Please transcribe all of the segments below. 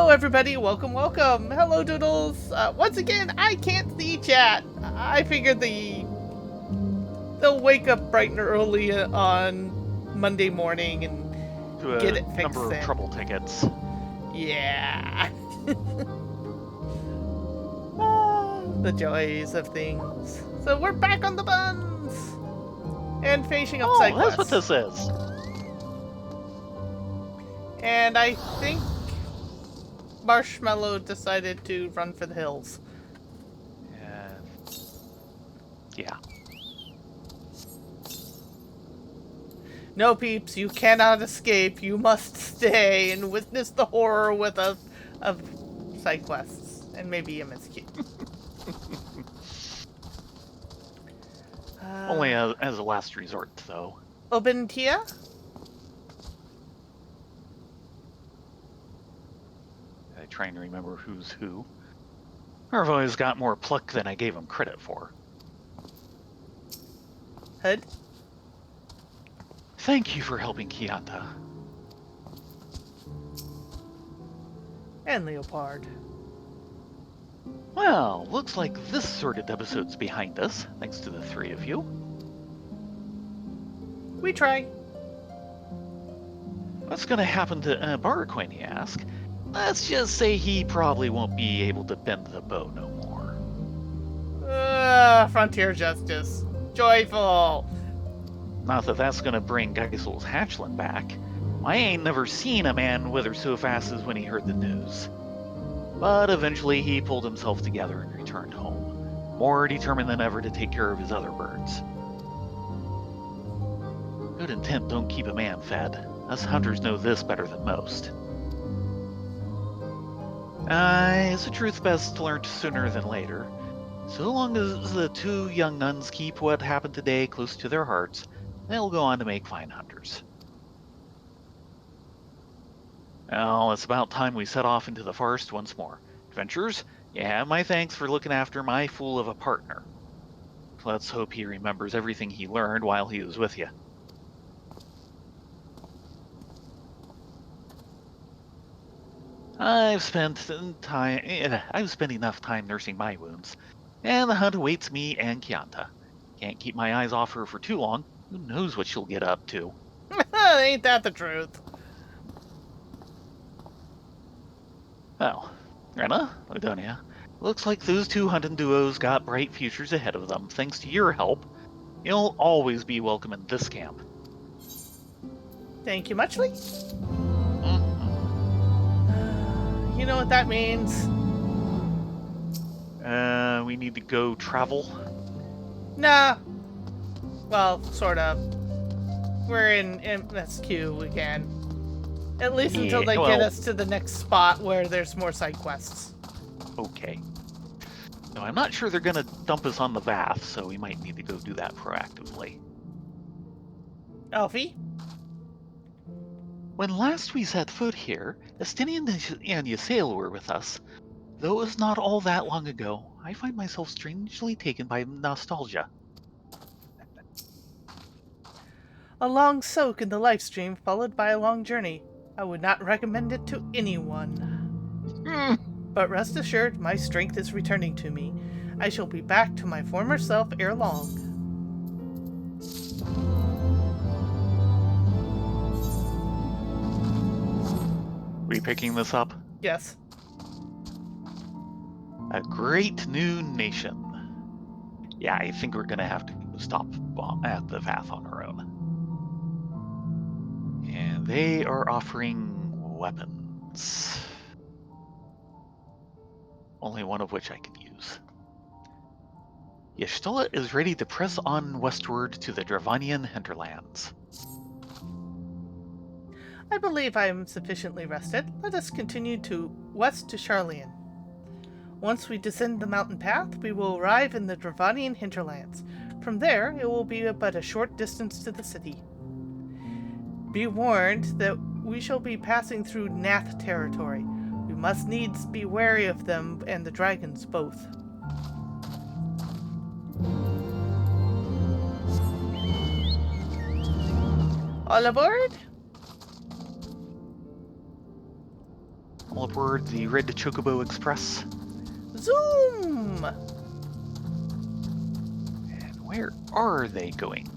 Hello, everybody. Welcome, welcome. Hello, Doodles. Once again, I can't see chat. I figured they'll wake up bright and early on Monday morning and To get a it fixed number of then. trouble tickets. Yeah. The joys of things. So we're back on the buns and finishing up side Oh, that's what quests. this is. And I think Marshmallow decided to run for the hills. Yeah. No, peeps, you cannot escape. You must stay and witness the horror with us of side quests and maybe MSQ. Only as a last resort, though. Obentia? I try and remember who's who. I've always got more pluck than I gave him credit for. Hood? Thank you for helping Kianta. And Leopard. Well, looks like this sordid episode's behind us, thanks to the three of you. We try. What's gonna happen to Baraquin, you ask? Let's just say he probably won't be able to bend the bow no more. Frontier justice. Joyful. Not that that's gonna bring Geisel's hatchling back. I ain't never seen a man wither so fast as when he heard the news. But eventually he pulled himself together and returned home, more determined than ever to take care of his other birds. Good intent don't keep a man fed. Us hunters know this better than most. It's a truth best learned sooner than later. So long as the two young nuns keep what happened today close to their hearts, they'll go on to make fine hunters. Well, it's about time we set off into the forest once more. Adventurers, you have my thanks for looking after my fool of a partner. Let's hope he remembers everything he learned while he was with you. I've spent enough time nursing my wounds, and the hunt awaits me and Kianta. Can't keep my eyes off her for too long. Who knows what she'll get up to? Ain't that the truth? Well, Rena, Ladonia, looks like those two hunting duos got bright futures ahead of them thanks to your help. You'll always be welcome in this camp. Thank you muchly. Mm-hmm. You know what that means? We need to go travel. Nah. Well, sort of. We're in MSQ again. At least until they get us to the next spot where there's more side quests. Okay. No, I'm not sure they're going to dump us on the Vath, so we might need to go do that proactively. Elfie? When last we set foot here, Estinian and Ysael were with us. Though it was not all that long ago, I find myself strangely taken by nostalgia. A long soak in the life stream followed by a long journey. I would not recommend it to anyone. But rest assured, my strength is returning to me. I shall be back to my former self ere long. We picking this up? Yes. A great new nation. Yeah, I think we're going to have to stop at the Vath on our own. And they are offering weapons. Only one of which I can use. Y'shtola is ready to press on westward to the Dravanian hinterlands. I believe I am sufficiently rested. Let us continue west to Charlian. Once we descend the mountain path, we will arrive in the Dravanian hinterlands. From there, it will be but a short distance to the city. Be warned that we shall be passing through Nath territory. We must needs be wary of them and the dragons both. All aboard? all aboard the Red Chocobo Express. Zoom! And where are they going?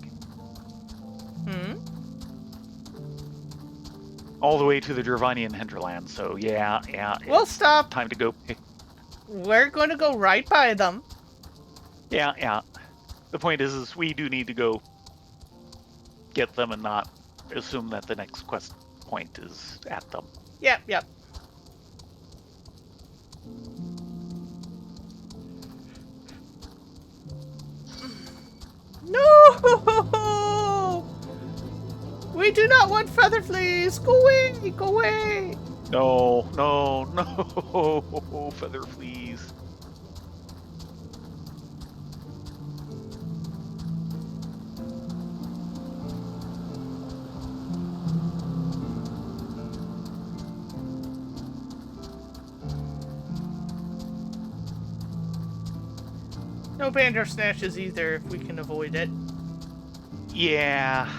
All the way to the Dravanian hinterland, so yeah. We'll it's stop. time to go. We're going to go right by them. Yeah. The point is we do need to go get them and not assume that the next quest point is at them. Yep. No! We do not want feather fleas! Go away! No, feather fleas. No bandersnatches either, if we can avoid it. Yeah.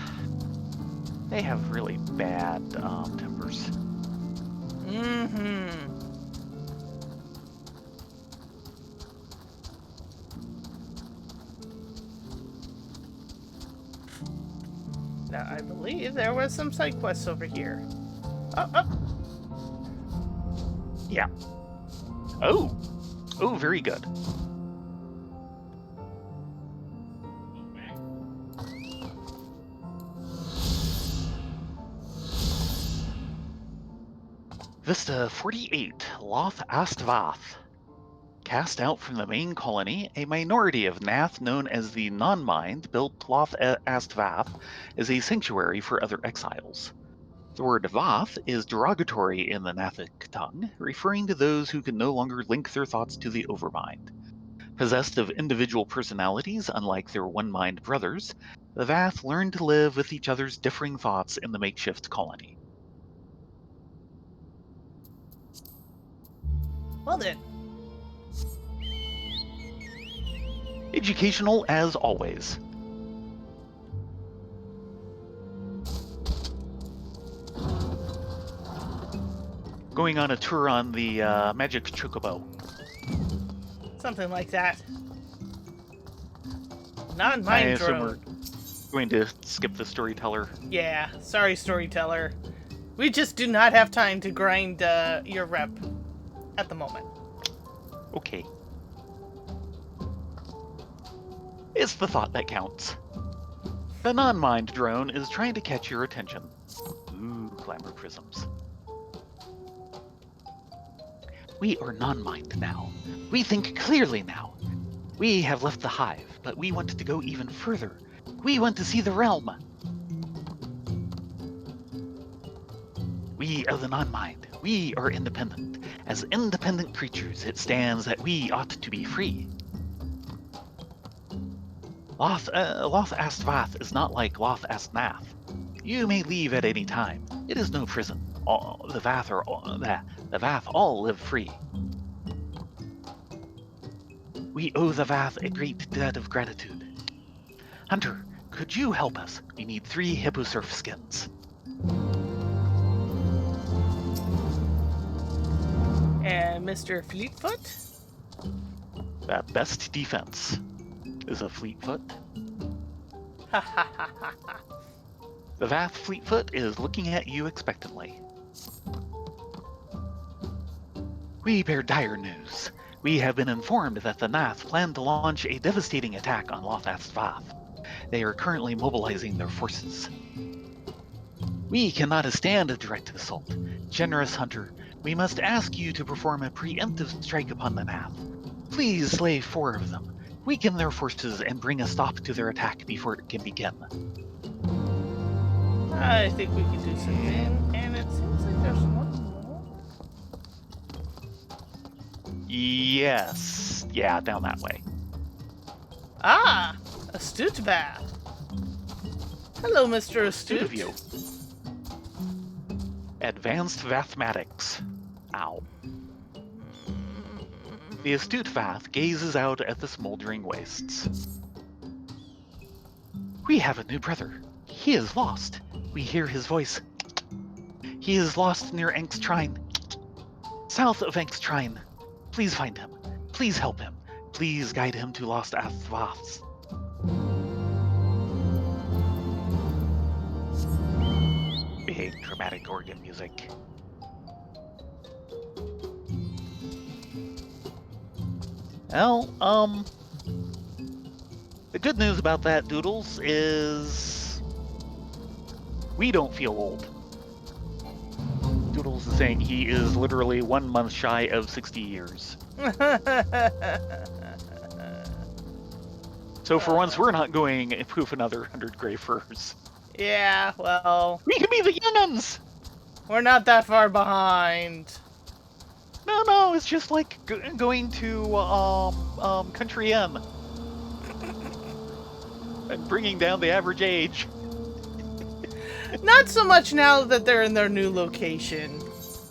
They have really bad tempers. Now, I believe there was some side quests over here. Oh. Yeah. Oh, very good. Vista 48, Loth Astvath. Cast out from the main colony, a minority of Nath known as the Non-Mind built Loth Astvath as a sanctuary for other exiles. The word Vath is derogatory in the Nathic tongue, referring to those who can no longer link their thoughts to the Overmind. Possessed of individual personalities, unlike their one-mind brothers, the Vath learn to live with each other's differing thoughts in the makeshift colony. Well then. Educational as always. Going on a tour on the Magic Chocobo. Something like that. Non-mind drone. We're going to skip the storyteller. Yeah, sorry, storyteller. We just do not have time to grind your rep at the moment. Okay. It's the thought that counts. The non-mind drone is trying to catch your attention. Ooh, glamour prisms. We are non-mind now. We think clearly now. We have left the hive, but we want to go even further. We want to see the realm. We are the non-mind. We are independent. As independent creatures, it stands that we ought to be free. Loth Astvath is not like Loth Astnath. You may leave at any time. It is no prison. The Vath all live free. We owe the Vath a great debt of gratitude. Hunter, could you help us? We need 3 hipposurf skins. And Mr. Fleetfoot? The best defense is a Fleetfoot. The Vath Fleetfoot is looking at you expectantly. We bear dire news. We have been informed that the Nath plan to launch a devastating attack on Loth Astvath. They are currently mobilizing their forces. We cannot stand a direct assault. Generous Hunter, we must ask you to perform a preemptive strike upon the Nath. Please slay 4 of them. Weaken their forces and bring a stop to their attack before it can begin. I think we can do something, and it seems like there's one more. Yes. Yeah, down that way. Ah! Astute Bath. Hello, Mr. Astute. Two of you. Advanced Mathematics. Ow. The astute Vath gazes out at the smoldering wastes. We have a new brother. He is lost. We hear his voice. He is lost near Enk's shrine. South of Angstrine. Please find him. Please help him. Please guide him to Lost Athvaths. Big dramatic organ music. Well, the good news about that, Doodles, is we don't feel old. Doodles is saying he is literally 1 month shy of 60 years. So for once, we're not going and poof another 100 gray furs. Yeah, well, We can be the young'uns! we're not that far behind. No, it's just like going to Country Inn and bringing down the average age. Not so much now that they're in their new location.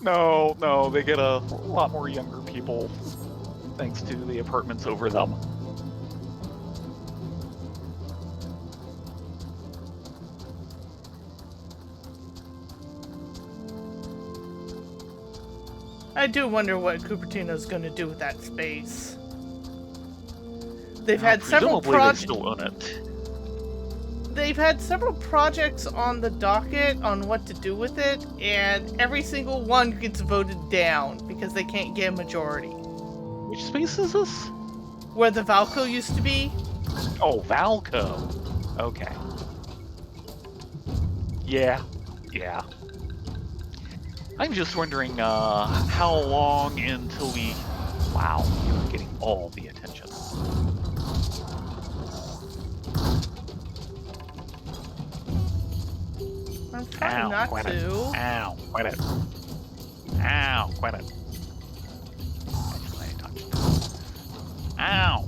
No, they get a lot more younger people thanks to the apartments over them. I do wonder what Cupertino's going to do with that space. They've had several Presumably they still own it. They've had several projects on the docket on what to do with it, and every single one gets voted down because they can't get a majority. Which space is this? Where the Valco used to be? Oh, Valco. Okay. Yeah. I'm just wondering how long until we... Wow, you're getting all the attention. I'm trying not quit to. it. Ow, quit it. Ow, quit it. Actually, I touched it. Ow.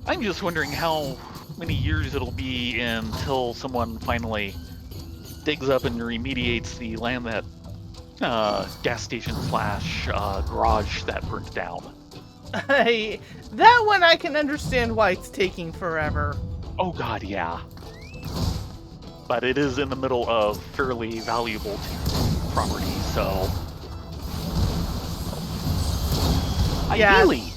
I'm just wondering how many years it'll be until someone finally digs up and remediates the land that gas station / garage that burnt down. That one I can understand why it's taking forever. Oh god, yeah. But it is in the middle of fairly valuable property, so... Yeah. Ideally!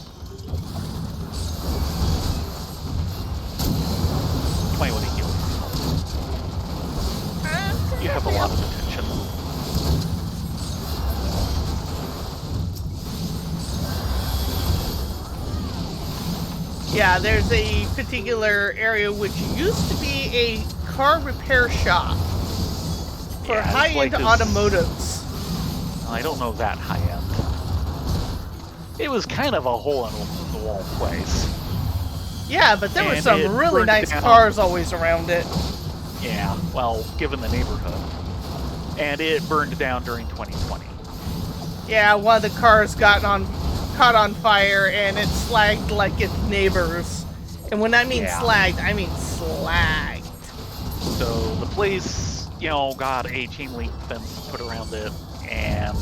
You might want to heal yourself. You have a lot of attention. Yeah, there's a particular area which used to be a car repair shop for Yeah, it's high-end like this- automotives. I don't know that high-end. It was kind of a hole-in-the-wall place. Yeah, but there were And some it really burnt nice down. cars always around it. Yeah, well, given the neighborhood. And it burned down during 2020. Yeah, one of the cars caught on fire and it slagged like its neighbors. And when I mean Yeah. slagged, I mean slagged. So the place, got a chain link fence put around it, and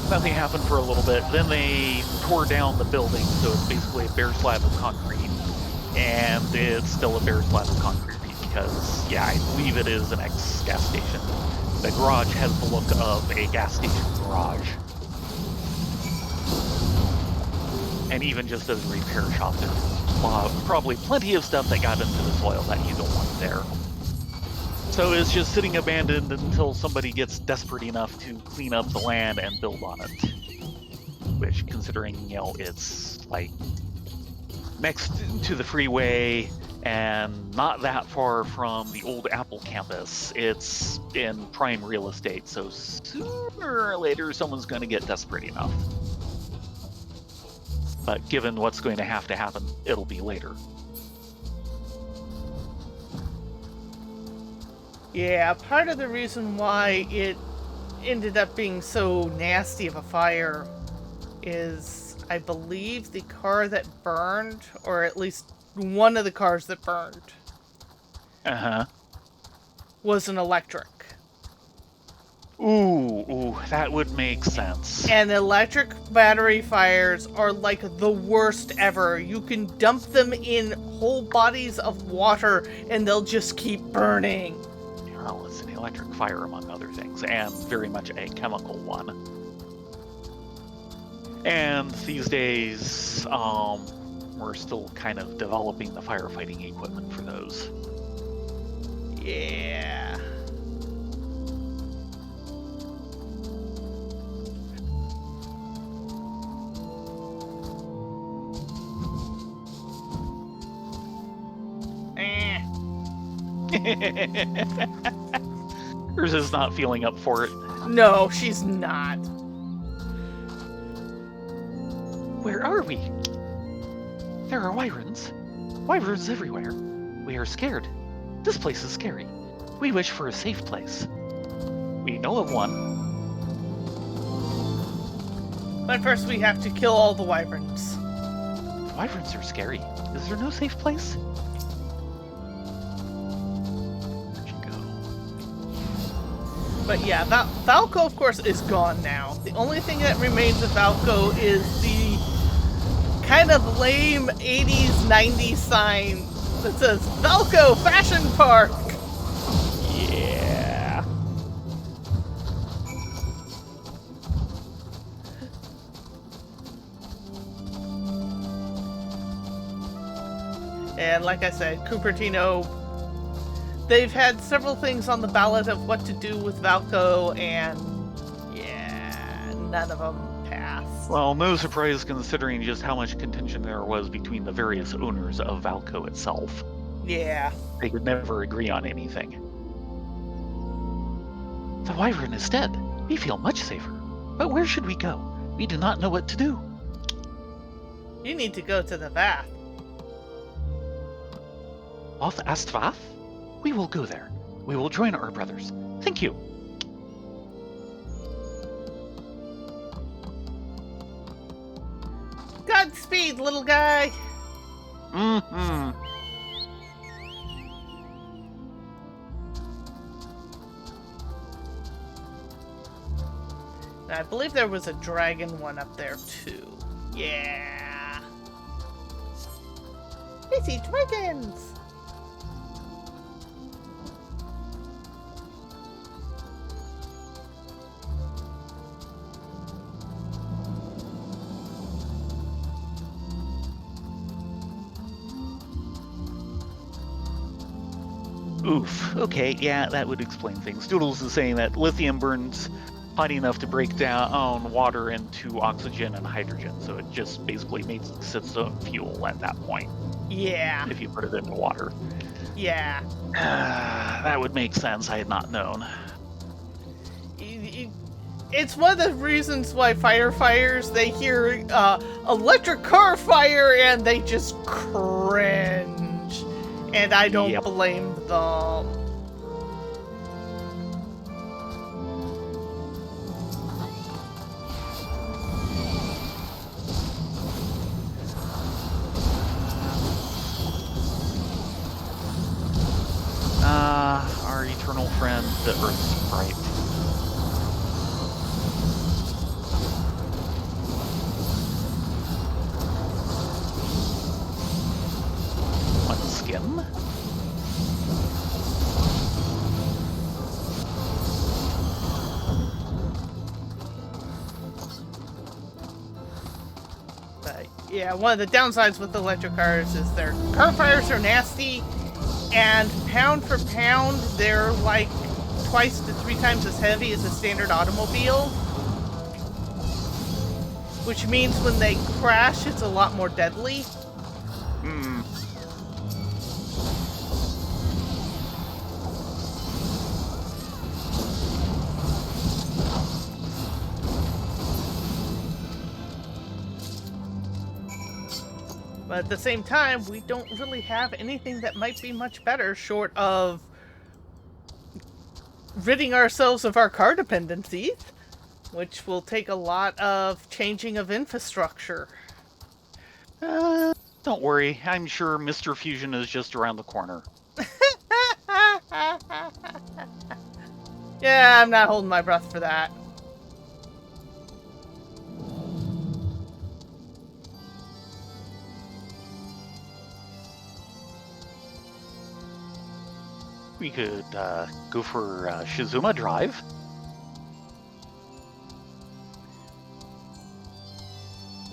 nothing happened for a little bit. Then they tore down the building, so it's basically a bare slab of concrete. And it's still a bare slab of concrete because, yeah, I believe it is an ex-gas station. The garage has the look of a gas station garage. And even just as a repair shop, there's probably plenty of stuff that got into the soil that you don't want there. So it's just sitting abandoned until somebody gets desperate enough to clean up the land and build on it. Which, considering, it's like next to the freeway and not that far from the old Apple campus, it's in prime real estate, so sooner or later someone's going to get desperate enough. But given what's going to happen, it'll be later. Yeah, part of the reason why it ended up being so nasty of a fire is, I believe, the car that burned, or at least one of the cars that burned, was an electric. Ooh, that would make sense. And electric battery fires are like the worst ever. You can dump them in whole bodies of water and they'll just keep burning. Well, listen, electric fire, among other things, and very much a chemical one. And these days, we're still kind of developing the firefighting equipment for those. Yeah. Urza's not feeling up for it. No, she's not. Where are we? There are wyverns. Wyverns everywhere. We are scared. This place is scary. We wish for a safe place. We know of one. But first we have to kill all the wyverns. The wyverns are scary. Is there no safe place? Where'd you go? But yeah, Valco, of course, is gone now. The only thing that remains of Valco is the kind of lame 80s, 90s sign that says, Valco Fashion Park! Yeah. And like I said, Cupertino, they've had several things on the ballot of what to do with Valco, and yeah, none of them passed. Well, no surprise considering just how much contention there was between the various owners of Valco itself. Yeah. They could never agree on anything. The wyvern is dead. We feel much safer. But where should we go? We do not know what to do. You need to go to the bath. Off Astvath? We will go there. We will join our brothers. Thank you. Godspeed, little guy. Mm-hmm. I believe there was a dragon one up there too. Yeah. I see dragons. Oof. Okay, yeah, that would explain things. Doodles is saying that lithium burns hot enough to break down water into oxygen and hydrogen, so it just basically makes its own fuel at that point. Yeah. If you put it into water. Yeah. That would make sense. I had not known. It's one of the reasons why firefighters, they hear electric car fire and they just cringe. And I don't blame them. Our eternal friend, the Earth Sprite. One skin? But yeah, one of the downsides with electric cars is their car fires are nasty, and pound for pound, they're like twice to 3 times as heavy as a standard automobile. Which means when they crash, it's a lot more deadly. Hmm. But at the same time, we don't really have anything that might be much better short of ridding ourselves of our car dependencies, which will take a lot of changing of infrastructure. Don't worry. I'm sure Mr. Fusion is just around the corner. Yeah, I'm not holding my breath for that. We could go for Shizuma Drive.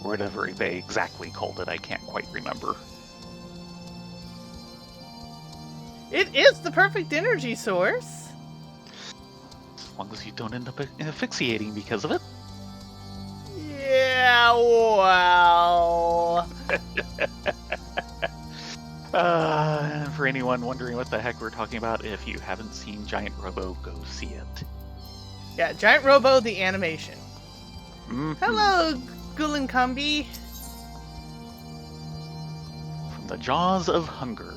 Or whatever they exactly called it, I can't quite remember. It is the perfect energy source. As long as you don't end up asphyxiating because of it. Yeah, well... For anyone wondering what the heck we're talking about, if you haven't seen Giant Robo, go see it. Yeah, Giant Robo, the animation. Mm-hmm. Hello, Gulenkambi. From the jaws of hunger,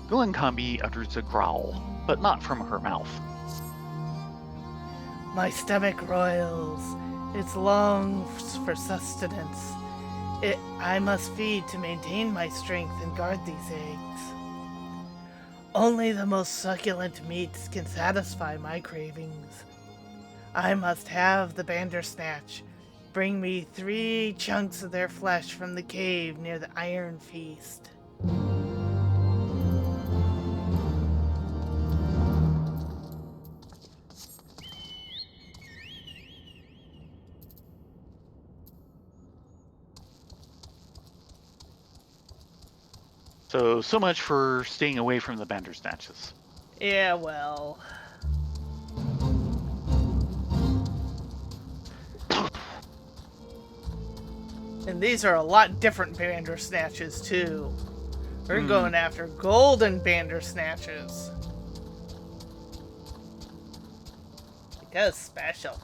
Gulenkambi utters a growl, but not from her mouth. My stomach roils. It longs for sustenance. I must feed to maintain my strength and guard these eggs. Only the most succulent meats can satisfy my cravings. I must have the Bandersnatch. Bring me 3 chunks of their flesh from the cave near the Iron Feast. So much for staying away from the Bandersnatches. Yeah, well... And these are a lot different Bandersnatches, too. We're going after golden Bandersnatches. Because special.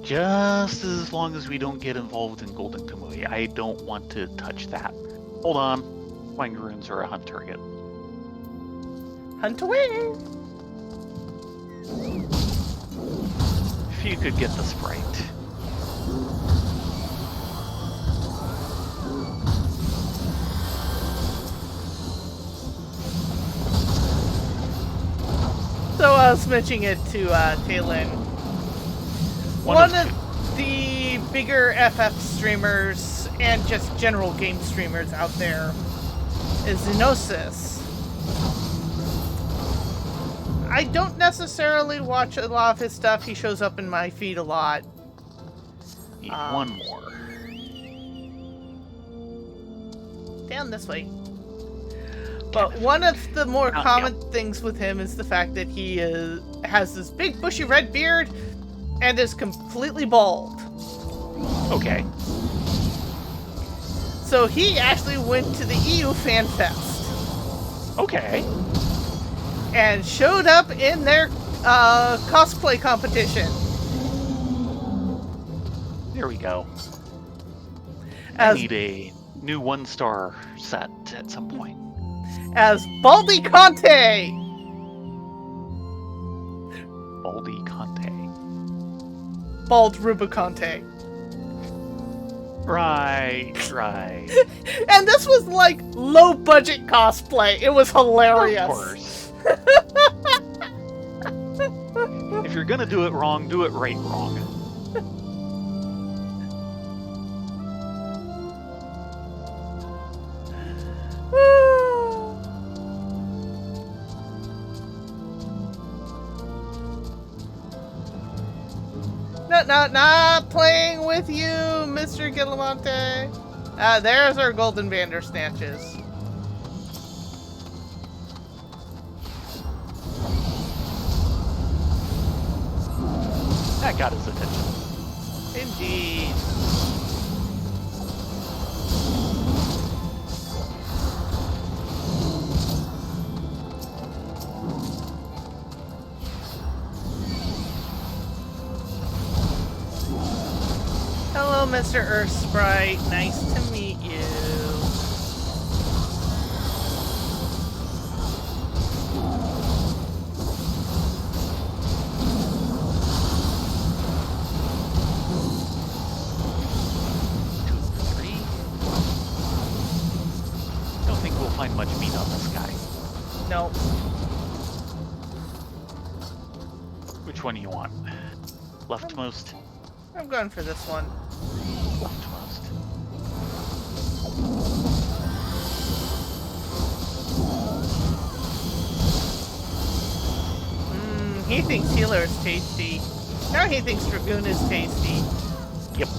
Just as long as we don't get involved in Golden Kamui, I don't want to touch that. Hold on. Wangaroons are a hunt target. Hunt away! If you could get the sprite. So I was mentioning it to Taylin. One of the bigger FF streamers and just general game streamers out there is Xenosis. I don't necessarily watch a lot of his stuff. He shows up in my feed a lot. Need one more. Down this way. But one of the more common things with him is the fact that he has this big bushy red beard and is completely bald. Okay. So he actually went to the EU Fan Fest. Okay. And showed up in their cosplay competition. There we go. I need a new 1-star set at some point. As Baldy Conte! Baldy Conte. Bald Rubiconte. Right. And this was like low budget cosplay. It was hilarious. Of course. If you're gonna do it wrong, do it right wrong. Not playing with you, Mr. Guillemante. There's our golden Bandersnatches. That got his attention. Indeed. Hello, Mr. Earth Sprite. Nice to meet you. Find much meat on this guy. Nope. Which one do you want? Leftmost? I'm going for this one. Leftmost. He thinks healer is tasty. Now he thinks dragoon is tasty. Yep.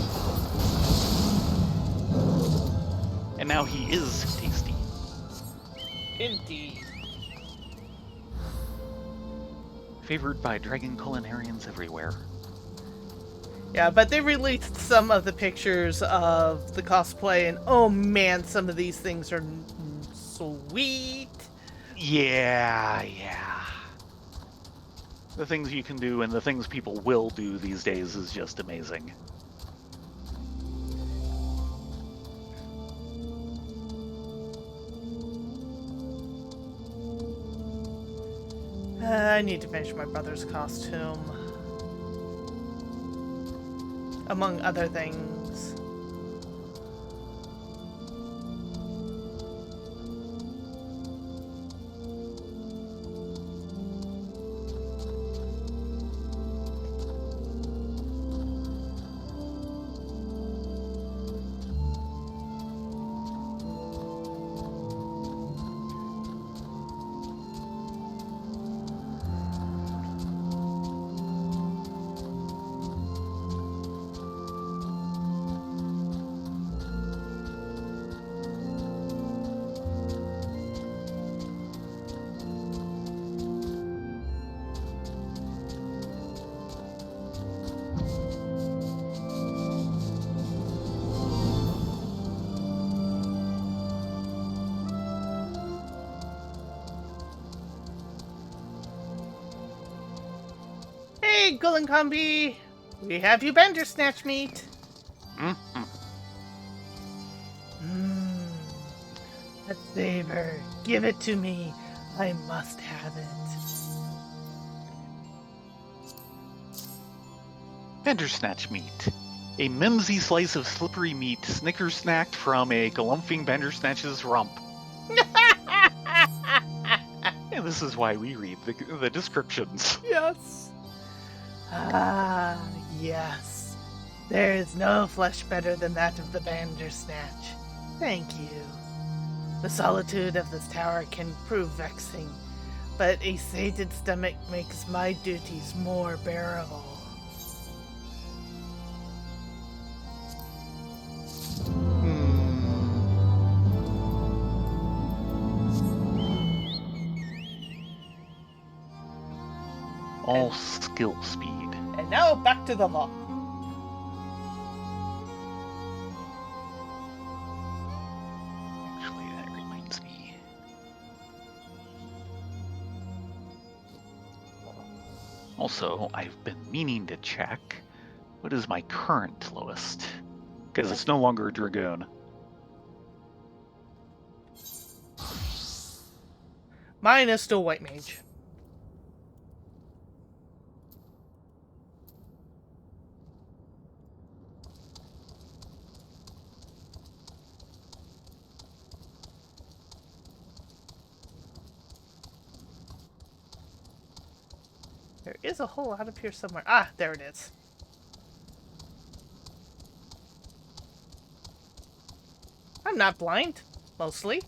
And now he is tasty. Indeed. Favored by dragon culinarians everywhere. Yeah, but they released some of the pictures of the cosplay, and oh man, some of these things are sweet. Yeah. The things you can do and the things people will do these days is just amazing. I need to finish my brother's costume. Among other things. Hey, Gullincombi! We have you Bandersnatch meat! That savor. Give it to me. I must have it. Bandersnatch meat. A mimsy slice of slippery meat snicker-snacked from a galumphing Bandersnatch's rump. And this is why we read the descriptions. Yes. Ah, yes. There is no flesh better than that of the Bandersnatch. Thank you. The solitude of this tower can prove vexing, but a sated stomach makes my duties more bearable. All skill speed. And now back to the law. Actually, that reminds me. Also, I've been meaning to check what is my current lowest, because it's no longer a dragoon. Mine is still white mage. There is a hole out of here somewhere. Ah, there it is. I'm not blind, mostly.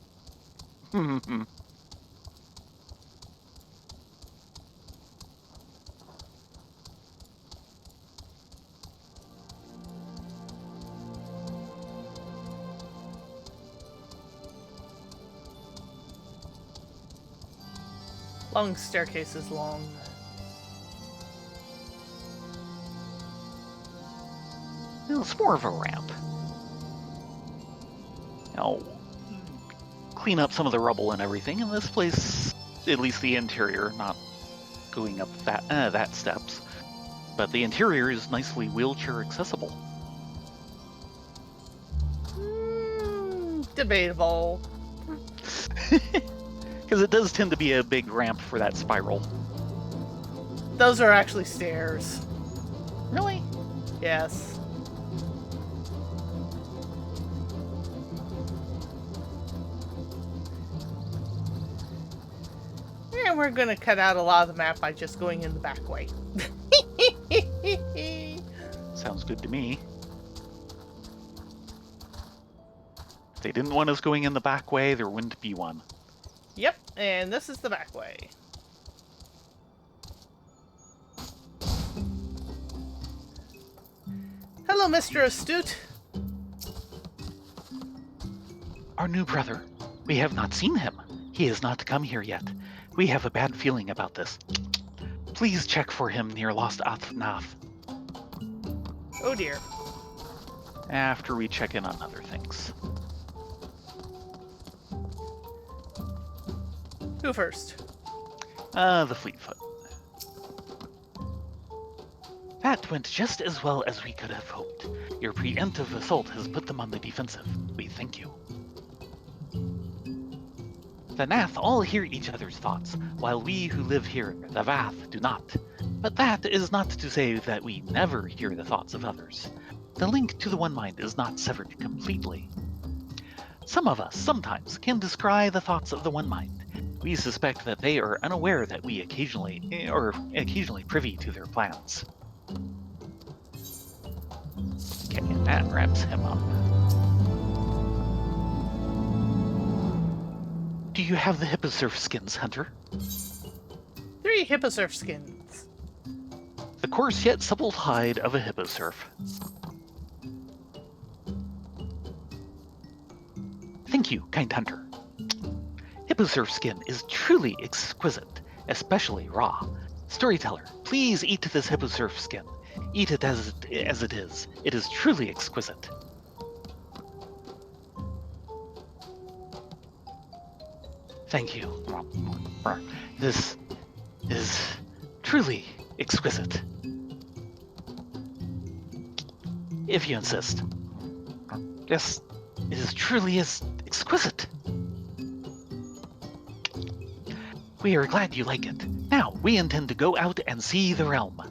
Long staircase is long. It's more of a ramp. I'll clean up some of the rubble and everything, and this place, at least the interior, not going up that steps, but the interior is nicely wheelchair accessible. Debatable. Because it does tend to be a big ramp for that spiral. Those are actually stairs. Really? Yes. And we're gonna cut out a lot of the map by just going in the back way. good to me. If they didn't want us going in the back way, there wouldn't be one. Yep, and this is the back way. Hello, Mr. Astute. Our new brother. We have not seen him. He has not come here yet. We have a bad feeling about this. Please check for him near Lost Athnath. Oh dear. After we check in on other things. Who first? The Fleetfoot. That went just as well as we could have hoped. Your preemptive assault has put them on the defensive. We thank you. The Nath all hear each other's thoughts, while we who live here, the Vath, do not. But that is not to say that we never hear the thoughts of others. The link to the One Mind is not severed completely. Some of us sometimes can descry the thoughts of the One Mind. We suspect that they are unaware that we occasionally privy to their plans. Okay, and that wraps him up. Do you have the hipposurf skins, Hunter? 3 hipposurf skins. The coarse yet supple hide of a hipposurf. Thank you, kind Hunter. Hipposurf skin is truly exquisite, especially raw. Storyteller, please eat this hipposurf skin. Eat it as it is. It is truly exquisite. Thank you. This is truly exquisite. If you insist. Yes, it is truly exquisite. We are glad you like it. Now, we intend to go out and see the realm.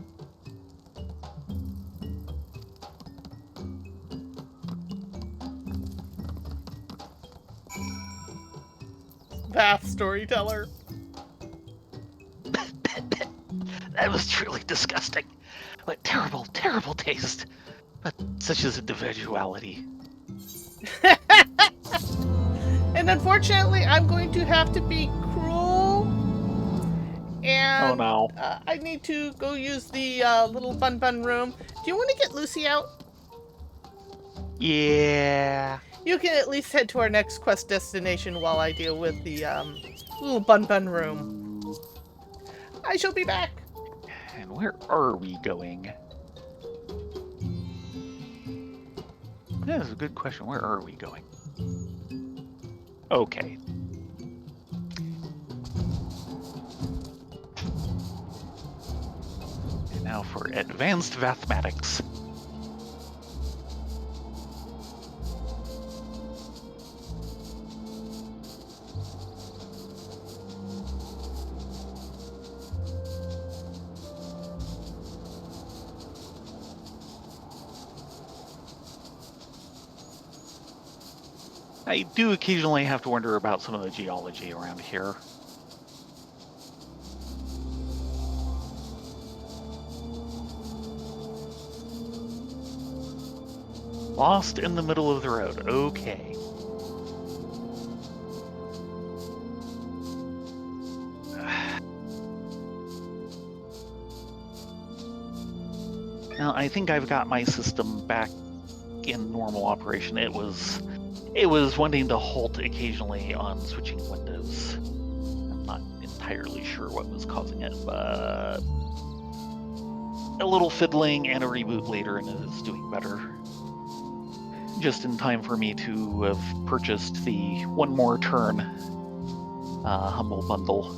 Vath storyteller. That was truly disgusting. What terrible, terrible taste. But such is individuality. And unfortunately, I'm going to have to be cruel. And Oh no. I need to go use the little bun room. Do you want to get Lucy out? Yeah. You can at least head to our next quest destination while I deal with the little bun room. I shall be back. And where are we going? That is a good question. Where are we going? Okay. And now for advanced mathematics. I do occasionally have to wonder about some of the geology around here. Lost in the middle of the road. Okay. Now, I think I've got my system back in normal operation. It was wanting to halt occasionally on switching windows. I'm not entirely sure what was causing it, but a little fiddling and a reboot later and it is doing better. Just in time for me to have purchased the One More Turn Humble Bundle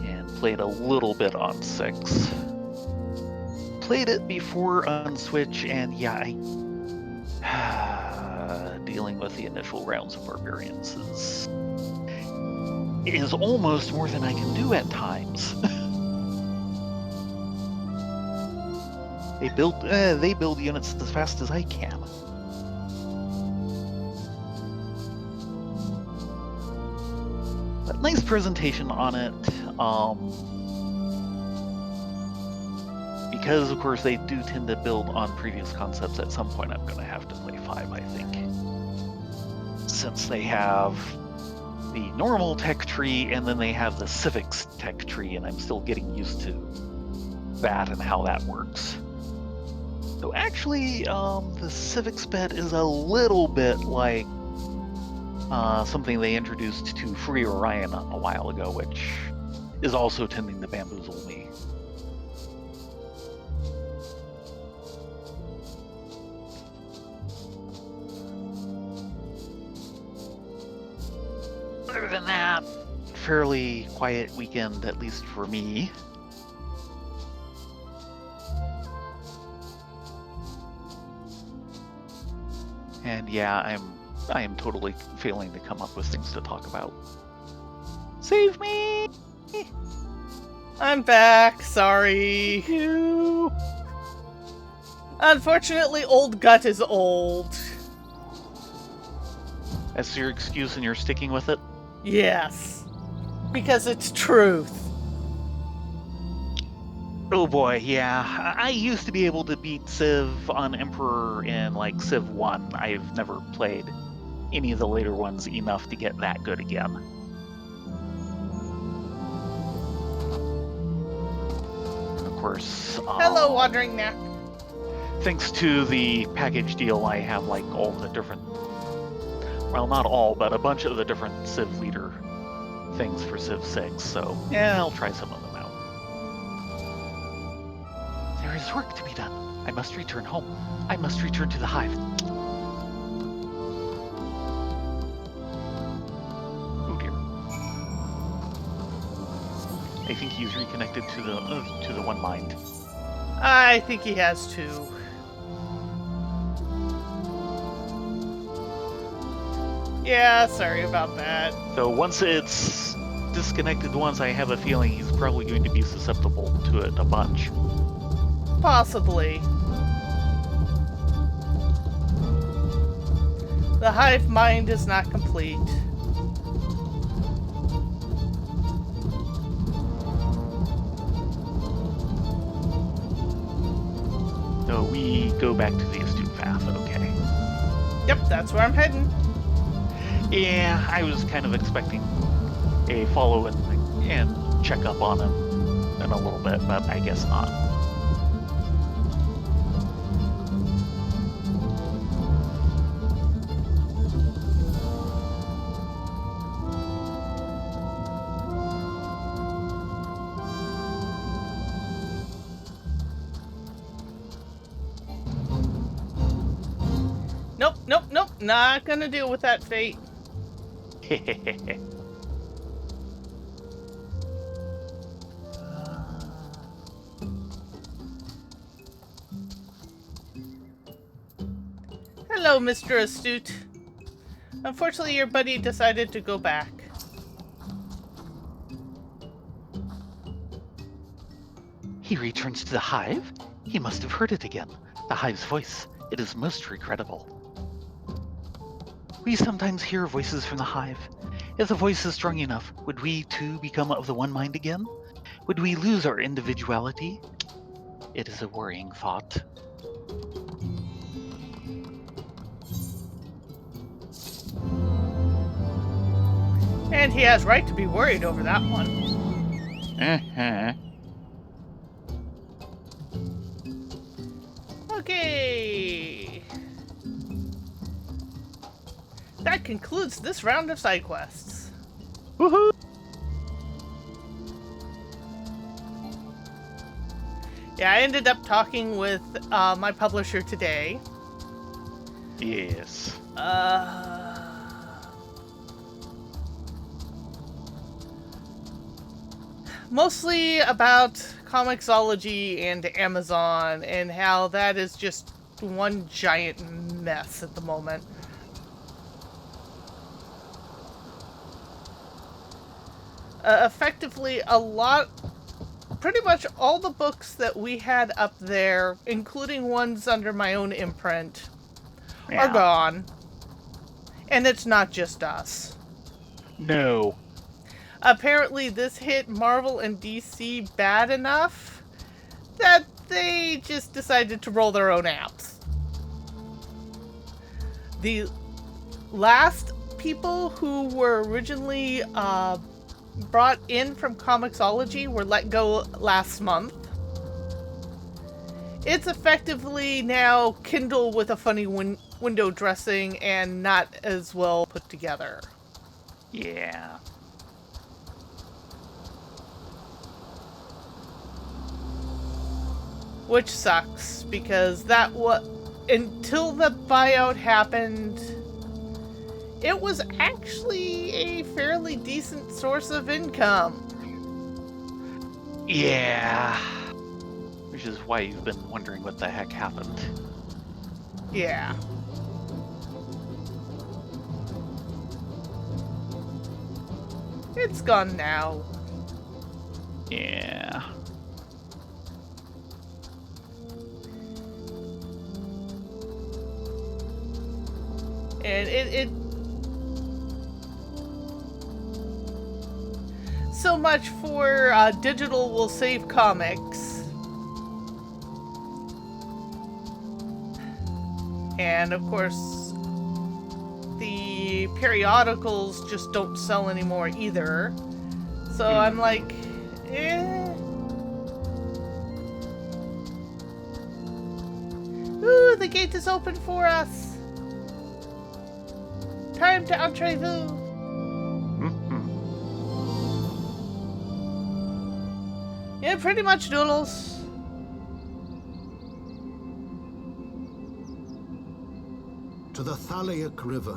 and played a little bit on 6. Played it before on Switch, and yeah, dealing with the initial rounds of barbarians is almost more than I can do at times. They build units as fast as I can. But nice presentation on it. because, of course, they do tend to build on previous concepts. At some point, I'm going to have to play 5, I think. Since they have the normal tech tree, and then they have the civics tech tree, and I'm still getting used to that and how that works. So actually, the civics bed is a little bit like something they introduced to Free Orion a while ago, which is also tending to bamboozle me. Other than that, fairly quiet weekend, at least for me. And yeah, I am totally failing to come up with things to talk about. Save me! I'm back, sorry. You. Unfortunately, old gut is old. That's your excuse and you're sticking with it? Yes. Because it's truth. Oh boy, yeah. I used to be able to beat Civ on Emperor in like Civ 1. I've never played any of the later ones enough to get that good again. And of course, Hello, Wandering Nap. thanks to the package deal, I have like all the different, well, not all, but a bunch of the different Civ leader things for Civ 6. So yeah, I'll try some of them out. There is work to be done. I must return home. I must return to the hive. Oh dear. I think he's reconnected to the one mind. I think he has too. Yeah, sorry about that. So once it's disconnected once, I have a feeling he's probably going to be susceptible to it a bunch. Possibly. The hive mind is not complete. So we go back to the astute path, okay. Yep, that's where I'm heading. Yeah, I was kind of expecting a follow and check up on him in a little bit, but I guess not. Nope, not gonna deal with that fate. Hello, Mr. Astute. Unfortunately, your buddy decided to go back. He returns to the hive? He must have heard it again. The hive's voice. It is most regrettable. We sometimes hear voices from the hive. If the voice is strong enough, would we too become of the one mind again? Would we lose our individuality? It is a worrying thought. And he has right to be worried over that one. Okay. That concludes this round of side quests. Woohoo! Yeah, I ended up talking with my publisher today. Yes. Mostly about Comixology and Amazon and how that is just one giant mess at the moment. Effectively, pretty much all the books that we had up there, including ones under my own imprint, are gone. And it's not just us. No. Apparently this hit Marvel and DC bad enough that they just decided to roll their own apps. The last people who were originally brought in from Comixology were let go last month. It's effectively now Kindle with a funny window dressing and not as well put together. Yeah. Which sucks, because until the buyout happened, it was actually a fairly decent source of income. Yeah. Which is why you've been wondering what the heck happened. Yeah. It's gone now. Yeah. And it so much for digital will save comics. And of course, the periodicals just don't sell anymore either. So I'm like, Ooh, the gate is open for us. Time to entrez-vous. Yeah, pretty much, Doodles. To the Thaliac River,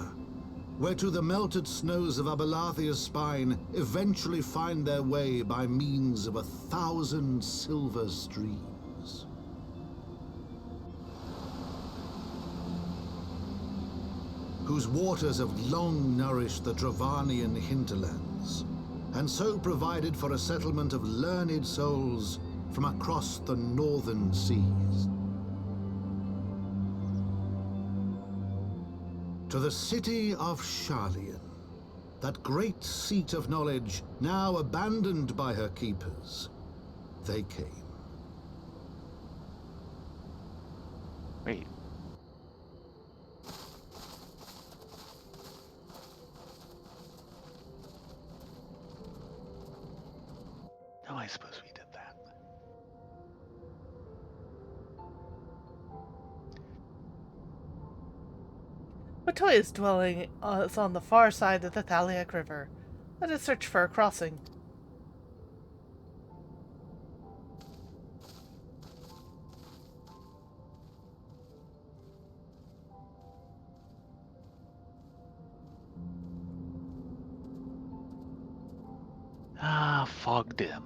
where to the melted snows of Abelathia's spine eventually find their way by means of 1,000 silver streams. Whose waters have long nourished the Dravanian hinterlands, and so provided for a settlement of learned souls from across the northern seas. To the city of Sharlayan, that great seat of knowledge now abandoned by her keepers, they came. Wait. No, I suppose we did that. Matoya's dwelling is on the far side of the Thaliac River. Let us search for a crossing. Ah, fogged in.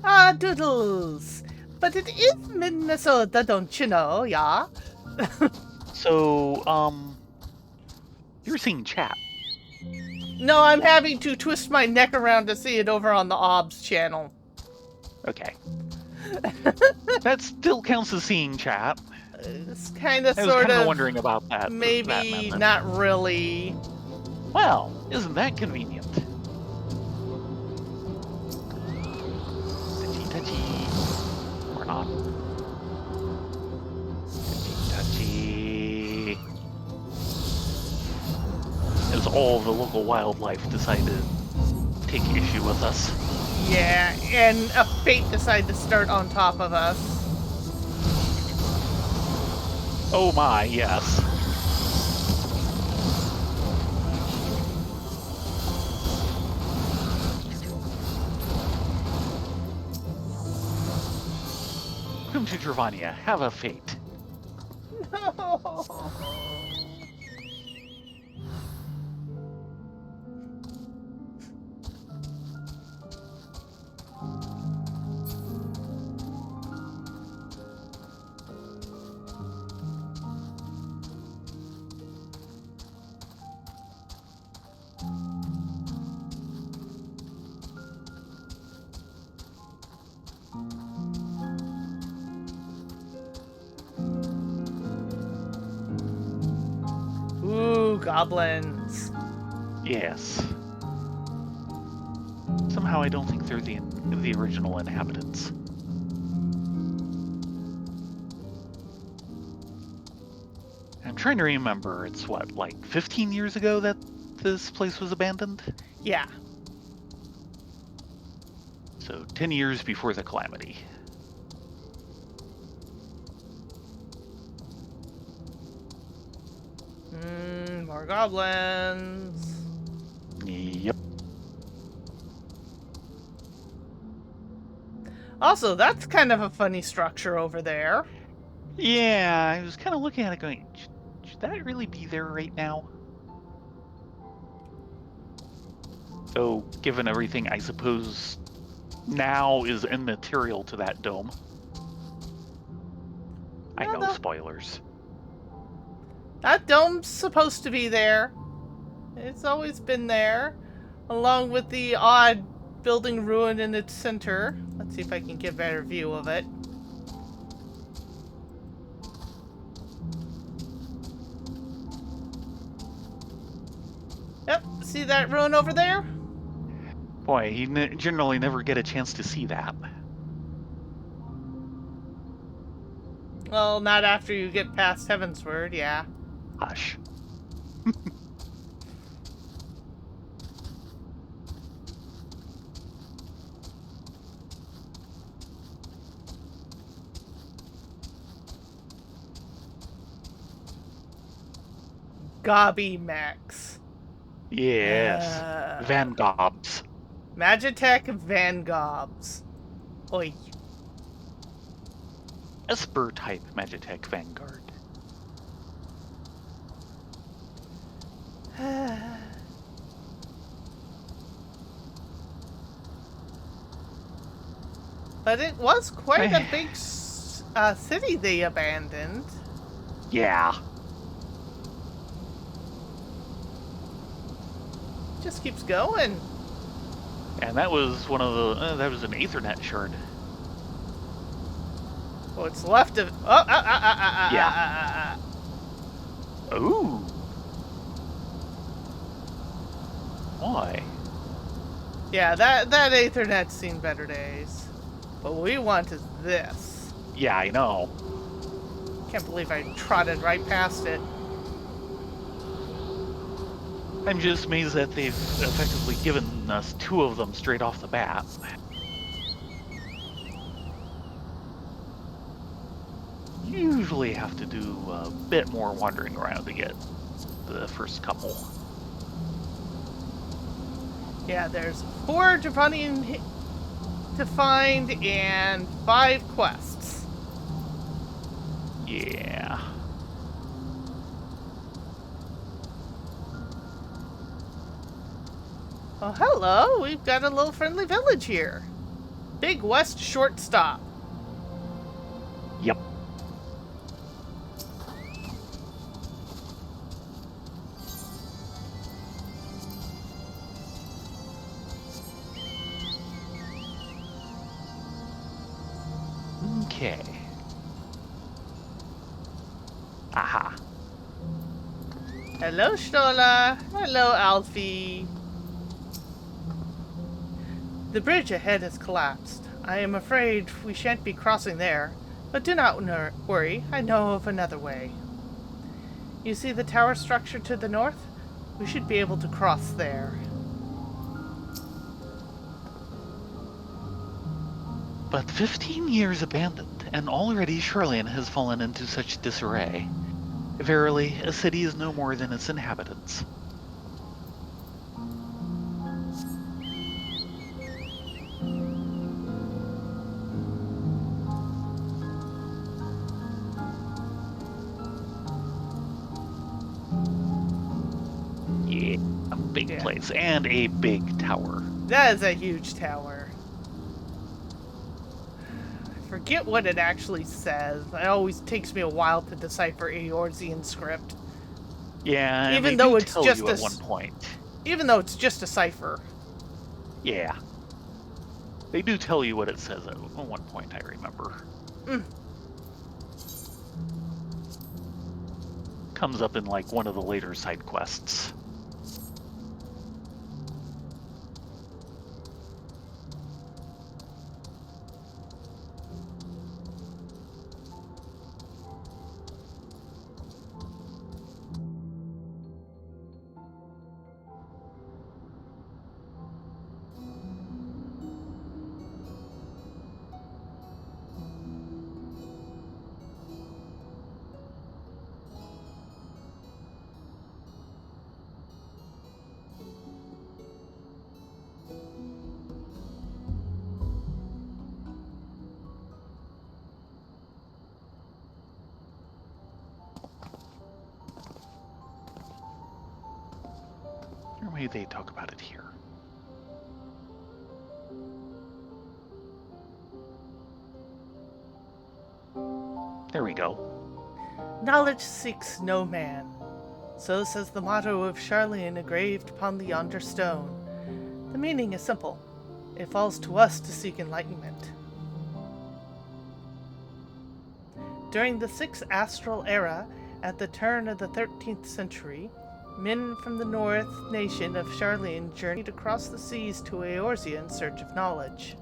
Ah, Doodles! But it is Minnesota, don't you know, yeah? So, you're seeing chat. No, I'm having to twist my neck around to see it over on the OBS channel. Okay. That still counts as seeing chat. It's kind of, I was sort kind of of, wondering about that. maybe that method. not really. Well, isn't that convenient? Touchy touchy. Or not. Touchy touchy. As all the local wildlife decided to take issue with us. Yeah, and a fate decided to start on top of us. Oh my, yes. Welcome to Dravania. Have a fate. No. Goblins. Yes. Somehow I don't think they're the original inhabitants. I'm trying to remember, it's what, like 15 years ago that this place was abandoned? Yeah. So 10 years before the calamity. More goblins. Yep. Also, that's kind of a funny structure over there. Yeah, I was kind of looking at it going, should that really be there right now? Though, given everything, I suppose now is immaterial to that dome. I know, spoilers. That dome's supposed to be there. It's always been there, along with the odd building ruin in its center. Let's see if I can get a better view of it. Yep, see that ruin over there? Boy, you generally never get a chance to see that. Well, not after you get past Heavensward, yeah. Hush. Gobby Max. Yes. Van Gobs. Magitech Van Gobs. Oi. Esper type Magitech Vanguard. But it was quite a big city they abandoned. Yeah. Just keeps going. And that was one of the, that was an Aethernet shard. What's left of... Yeah. Ooh. Why? Yeah, that Aethernet's seen better days. What we want is this. Yeah, I know. Can't believe I trotted right past it. I'm just amazed that they've effectively given us 2 of them straight off the bat. Usually have to do a bit more wandering around to get the first couple. Yeah, there's 4 Dravanian to find and 5 quests. Yeah. Oh, hello. We've got a little friendly village here. Big West short stop. Yep. Okay. Aha. Hello, Stola. Hello, Alfie. The bridge ahead has collapsed. I am afraid we shan't be crossing there, but do not worry. I know of another way. You see the tower structure to the north? We should be able to cross there. But 15 years abandoned, and already Charlian has fallen into such disarray. Verily, a city is no more than its inhabitants. Yeah, a big place, and a big tower. That is a huge tower. I forget what it actually says. It always takes me a while to decipher Eorzean script. Yeah, and even they though do it's tell just you at one point. Even though it's just a cipher. Yeah. They do tell you what it says at one point, I remember. comes up in like one of the later side quests. Or maybe they talk about it here. There we go. Knowledge seeks no man. So says the motto of Charlian engraved upon the yonder stone. The meaning is simple. It falls to us to seek enlightenment. During the Sixth Astral Era, at the turn of the 13th century, men from the North nation of Charlian journeyed across the seas to Eorzea in search of knowledge.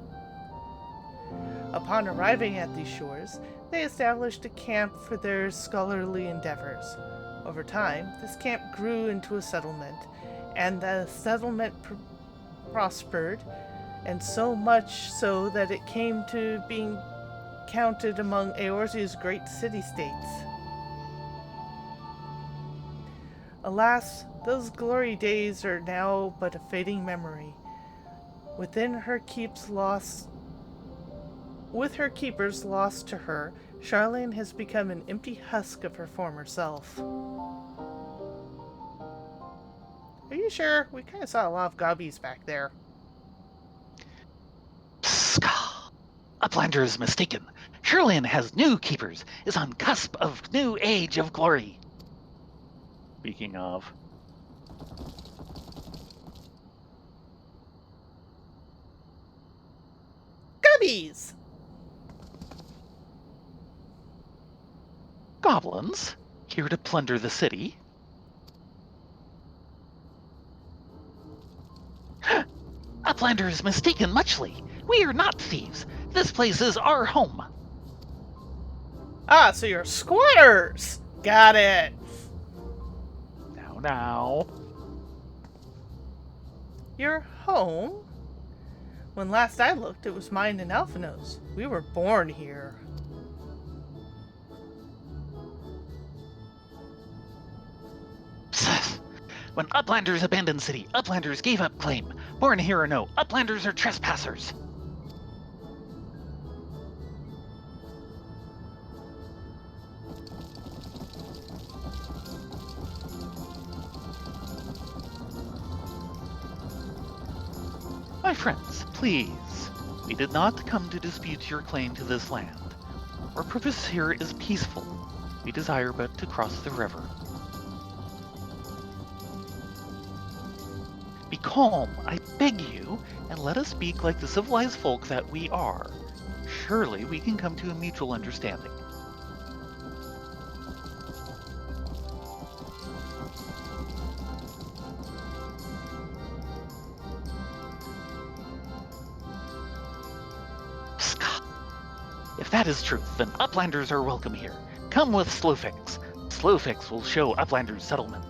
Upon arriving at these shores, they established a camp for their scholarly endeavors. Over time, this camp grew into a settlement, and the settlement prospered, and so much so that it came to being counted among Eorzea's great city-states. Alas, those glory days are now but a fading memory. With her keepers lost to her, Charlian has become an empty husk of her former self. Are you sure? We kind of saw a lot of gobbies back there. Psst. Uplander is mistaken. Charlian has new keepers, is on cusp of new age of glory. Speaking of... Gobbies! Goblins, here to plunder the city. Uplander is mistaken muchly. We are not thieves. This place is our home. Ah, so you're squatters! Got it! Now. Your home? When last I looked, it was mine and Alphino's. We were born here. Psst. When Uplanders abandoned city, Uplanders gave up claim. Born here or no, Uplanders are trespassers. My friends, please. We did not come to dispute your claim to this land. Our purpose here is peaceful. We desire but to cross the river. Be calm, I beg you, and let us speak like the civilized folk that we are. Surely we can come to a mutual understanding. If that is truth, then Uplanders are welcome here. Come with Slowfix. Slowfix will show Uplanders settlement.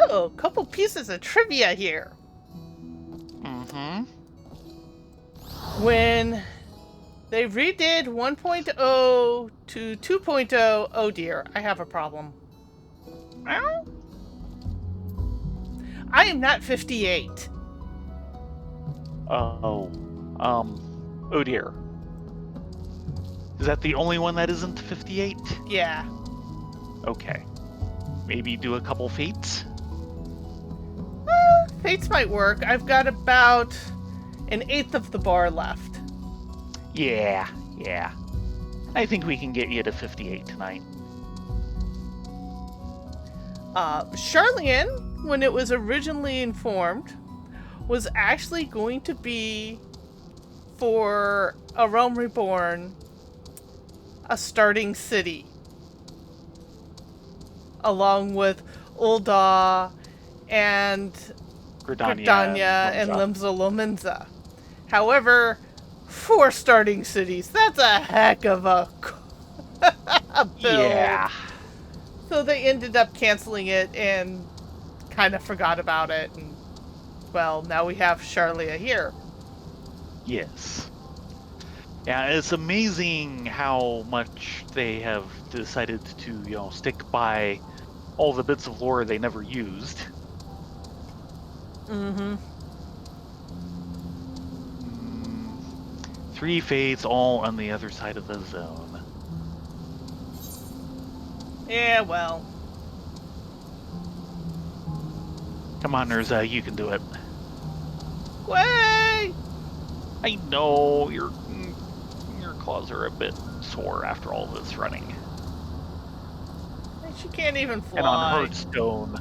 Oh, a couple pieces of trivia here. Mm-hmm. When they redid 1.0 to 2.0, oh dear, I have a problem. I am not 58. Oh dear. Is that the only one that isn't 58? Yeah. Okay. Maybe do a couple fates? Fates might work. I've got about an eighth of the bar left. Yeah. I think we can get you to 58 tonight. Charlian, when it was originally informed, was actually going to be, for A Realm Reborn, a starting city. Along with Ul'dah and Gridania and Limsa Lominsa. However, 4 starting cities, that's a heck of a build. Yeah. So they ended up canceling it and kind of forgot about it. And, well, now we have Charlia here. Yes. Yeah, it's amazing how much they have decided to, stick by all the bits of lore they never used. Mm-hmm. 3 fates all on the other side of the zone. Yeah, well. Come on, Eorzea, you can do it. Way! I know your claws are a bit sore after all this running. She can't even fly. And on Hearthstone.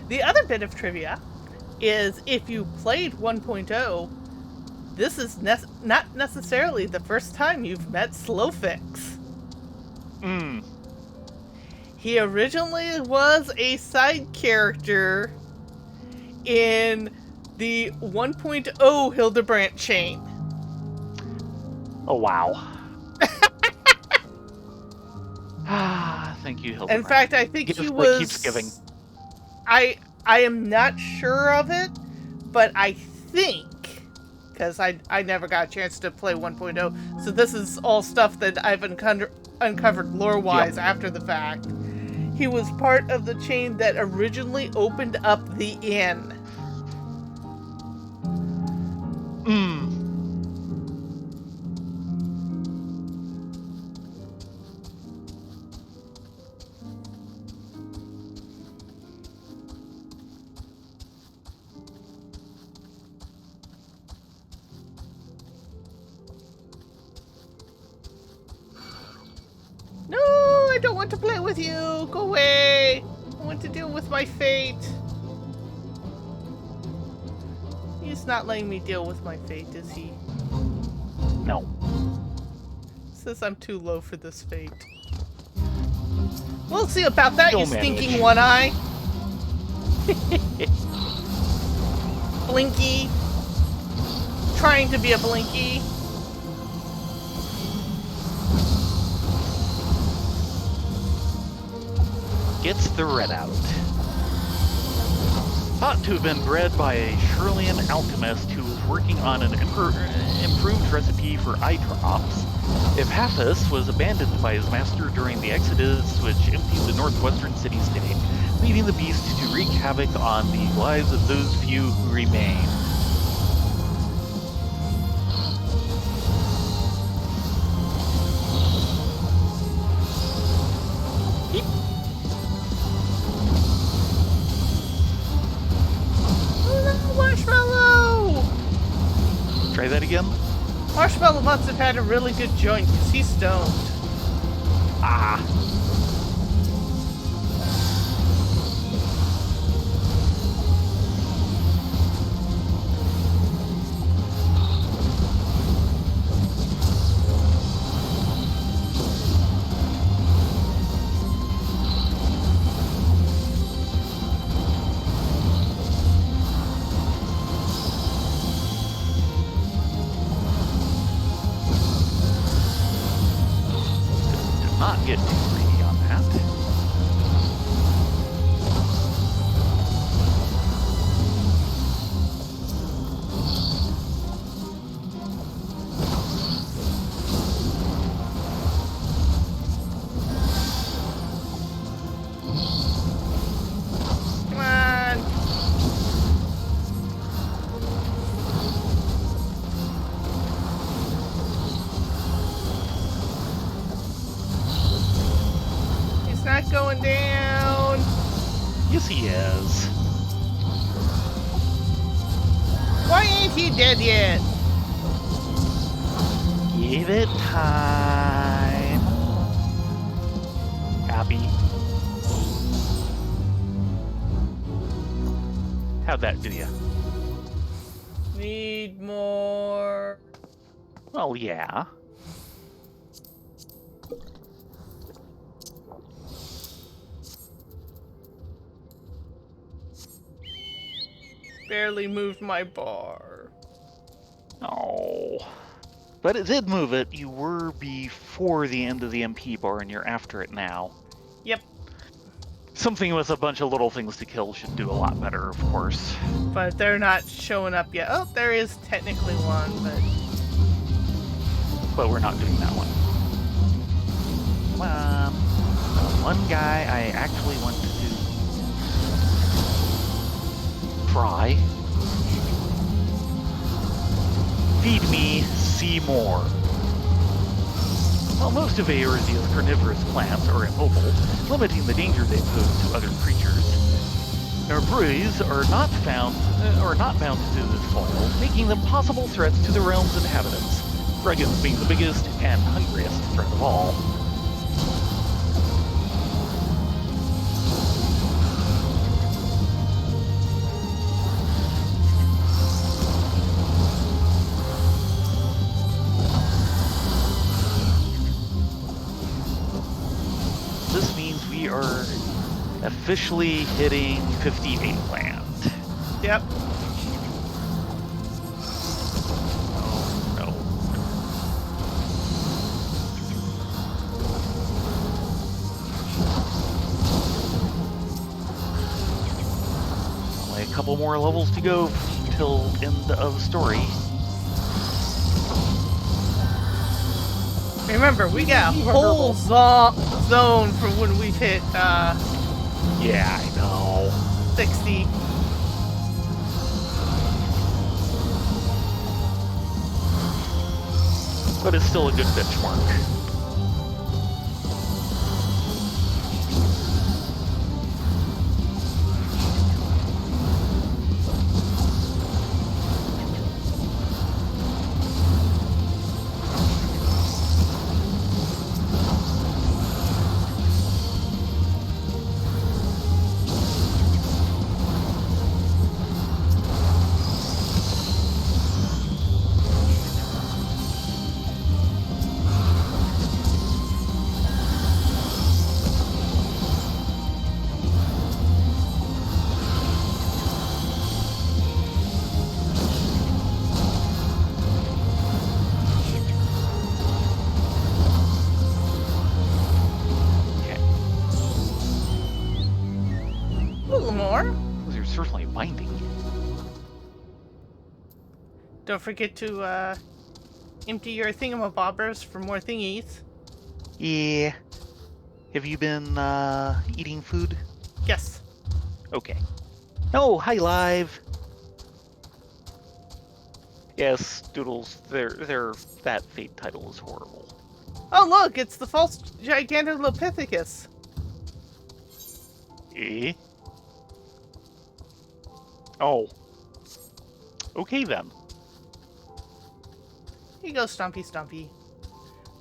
The other bit of trivia is if you played 1.0, this is not necessarily the first time you've met Slowfix. He originally was a side character in the 1.0 Hildebrandt chain. Oh, wow. Thank you, Hildebrandt. In fact, I think he was... keeps giving. I am not sure of it, but I think, because I never got a chance to play 1.0, so this is all stuff that I've uncovered lore-wise after the fact. He was part of the chain that originally opened up the inn. No, I don't want to play with you. Go away. I want to deal with my fate. He's not letting me deal with my fate, is he? No. Says I'm too low for this fate. We'll see about that, You'll you stinking manage. one-eye. Blinky. Trying to be a Blinky. Gets the red out. Thought to have been bred by a Charlian alchemist who was working on an improved recipe for eye drops. Epaphus was abandoned by his master during the Exodus, which emptied the northwestern city-state, leaving the beast to wreak havoc on the lives of those few who remain. Marshmallow! Try that again? Marshmallow must have had a really good joint because he's stoned. Ah. Not get too greedy on that. Come on! He's not going down! Yes, he is. Why ain't he dead yet? Give it time. Copy. How'd that do ya? Need more. Well, yeah. Barely moved my bar. Oh. But it did move it. You were before the end of the MP bar, and you're after it now. Yep. Something with a bunch of little things to kill should do a lot better, of course. But they're not showing up yet. Oh, there is technically one, but... But we're not doing that one. One guy I actually want to do. Try. Feed me, see more. While most of Eorzea's carnivorous plants are immobile, limiting the danger they pose to other creatures, Arbrees are not bound to this soil, making them possible threats to the realm's inhabitants, dragons being the biggest and hungriest threat of all. This means we are officially hitting 58 land. Yep. Oh, no. Only a couple more levels to go till end of story. Remember, we got a whole zone from when we've hit, Yeah, I know. 60. But it's still a good benchmark. Certainly binding. Don't forget to empty your thingamabobbers for more thingies. Yeah. Have you been eating food? Yes. Okay. Oh, hi, Live. Yes, Doodles. That fate title is horrible. Oh look, it's the false Gigantolopithecus. Eh? Oh. Okay then. Here you go, Stompy Stompy.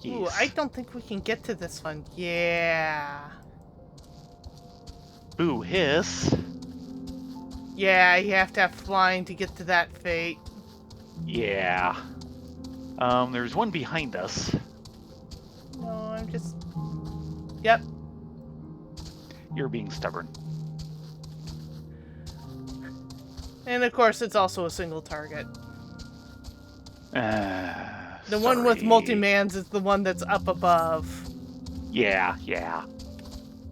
Yes. Ooh, I don't think we can get to this one. Yeah. Boo hiss. Yeah, you have to have flying to get to that fate. Yeah. There's one behind us. No, I'm just... Yep. You're being stubborn. And of course, it's also a single target. The Sorry. one with multi-mans is the one that's up above. Yeah.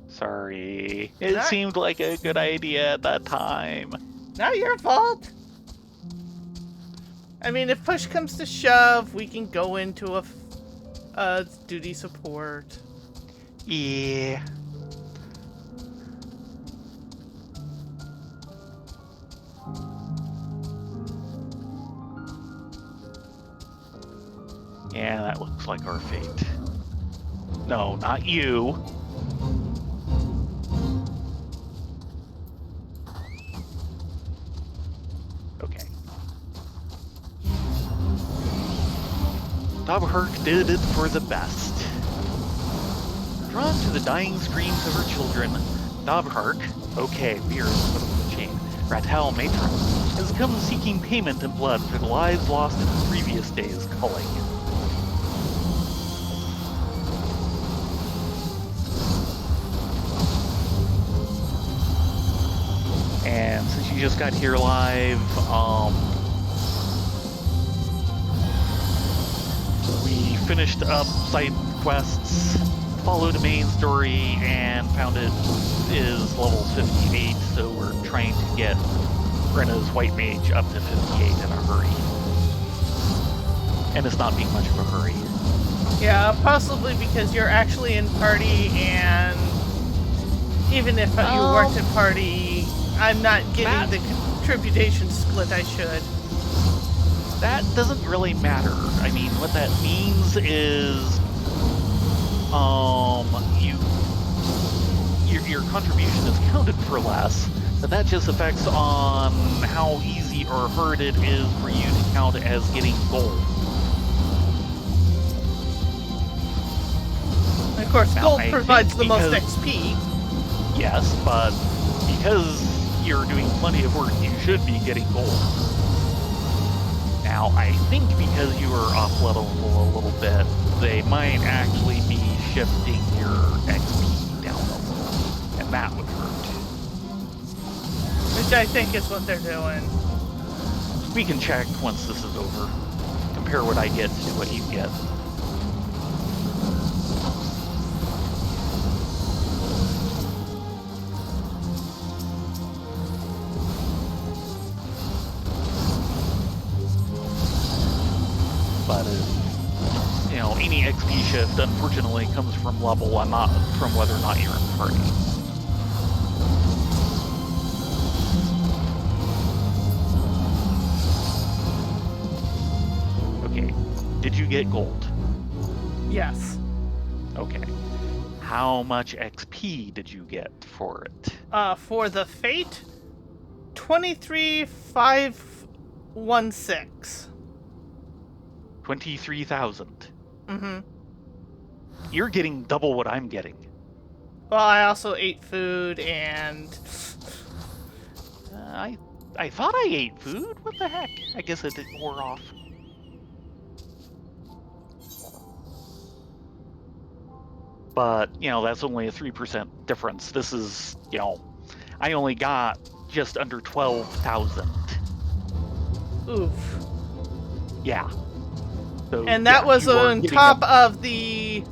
Sorry. It Not- seemed like a good idea at that time. Not your fault. I mean, if push comes to shove, we can go into a duty support. Yeah. Yeah, that looks like our fate. No, not you. Okay. Dobhark did it for the best. Drawn to the dying screams of her children, Dobhark, okay, beer is the middle of the chain, Ratel Matron, has come seeking payment in blood for the lives lost in the previous day's culling. And since you just got here live, we finished up side quests, followed the main story, and found it is level 58, so we're trying to get Brenna's White Mage up to 58 in a hurry. And it's not being much of a hurry. Yeah, possibly because you're actually in party, and even if you weren't in party, I'm not getting the contribution split I should. That doesn't really matter. I mean, what that means is, your contribution is counted for less, but that just affects on how easy or hard it is for you to count as getting gold. Of course, Now, gold I provides the think most because- XP. Yes, but because you're doing plenty of work, you should be getting gold. Now, I think because you are off level a little bit, they might actually be shifting your XP down a little, and that would hurt. Which I think is what they're doing. We can check once this is over. Compare what I get to what you get. But any XP shift unfortunately comes from level and not from whether or not you're in party. Okay, did you get gold? Yes. Okay. How much XP did you get for it? For the Fate, 23,516. 23,000. Mm-hmm. You're getting double what I'm getting. Well, I also ate food and... I thought I ate food? What the heck? I guess it wore off. But, that's only a 3% difference. This is, I only got just under 12,000. Oof. Yeah. So, And that was you are on getting top a of the...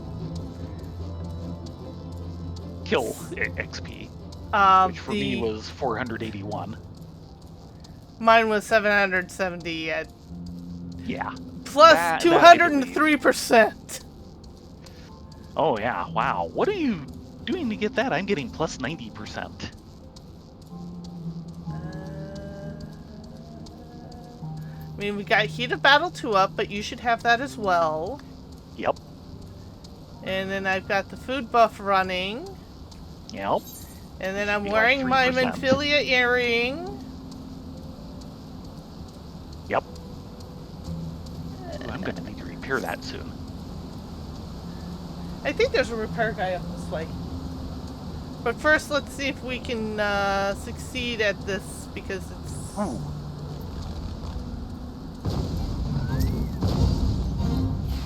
kill XP, which for me was 481. Mine was 770 at... Yeah. Plus That 203%. Oh, yeah. Wow. What are you doing to get that? I'm getting plus 90%. I mean, we got Heat of Battle 2 up, but you should have that as well. Yep. And then I've got the food buff running. Yep. And then I'm Be wearing like my 3%. Manphilia earring. Yep. Ooh, I'm going to need to repair that soon. I think there's a repair guy up this way. But first, let's see if we can succeed at this, because it's... Ooh.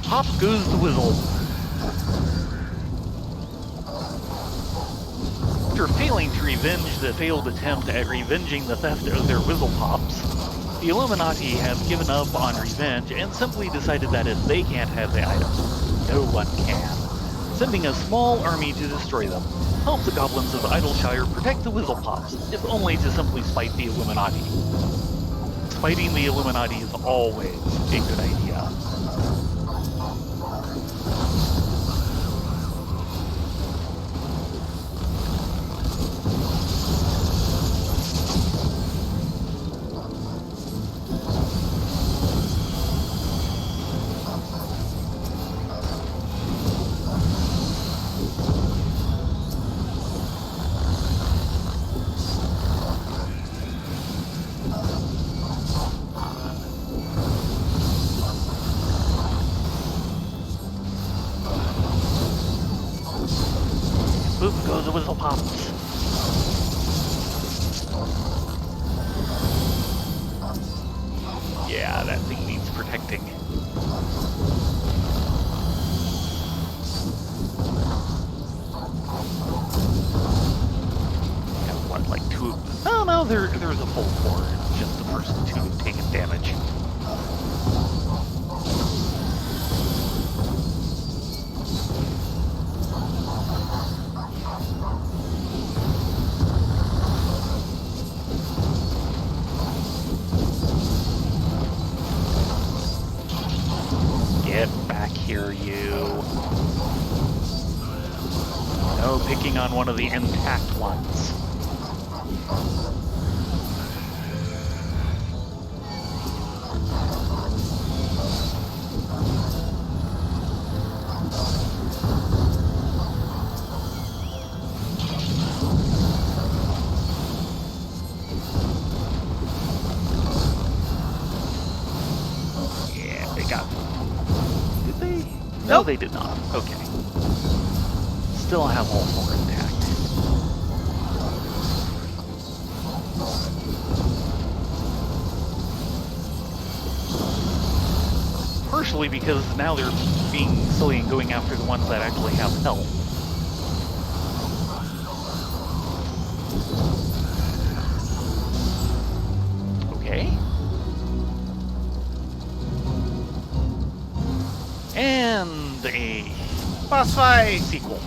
Pop goes the Whizzle. After failing to revenge the failed attempt at revenging the theft of their Whizzle Pops, the Illuminati have given up on revenge and simply decided that if they can't have the items, no one can, sending a small army to destroy them. Help the goblins of Idleshire protect the Whizzle Pops, if only to simply spite the Illuminati. Spiting the Illuminati is always a good idea. Yeah, that thing needs protecting. Got what, like two? Oh no, there's a full four. It's just the first two have taken damage. Get back here, you. No picking on one of the intact ones. Yeah, they got... Did they? No, Nope. they did not. Okay. Still have all four intact. Partially because now they're being silly and going after the ones that actually have health. Okay. And a Boss fight! sequel.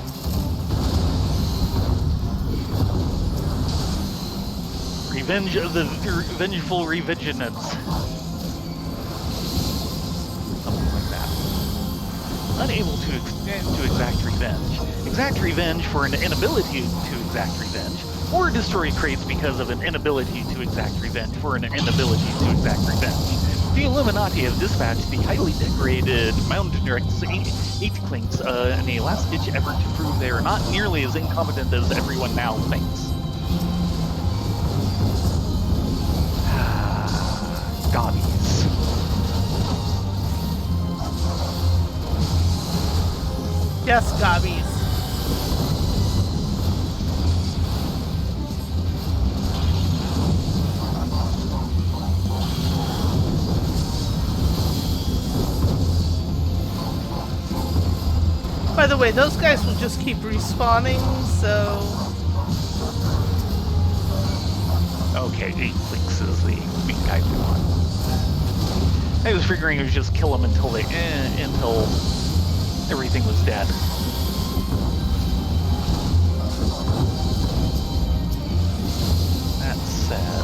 Revenge of the Vengeful Revengeance. Something like that. Unable to exact revenge. Exact revenge for an inability to exact revenge, or destroy crates because of an inability to exact revenge for an inability to exact revenge. The Illuminati have dispatched the highly decorated Mountain-Rex 8 Clinks in a last-ditch effort to prove they are not nearly as incompetent as everyone now thinks. Gobbies. Yes, gobbies. By the way, those guys will just keep respawning, so... Okay, 8 Clinks is the main guy we want. I was figuring it was just kill them until they until everything was dead. That said,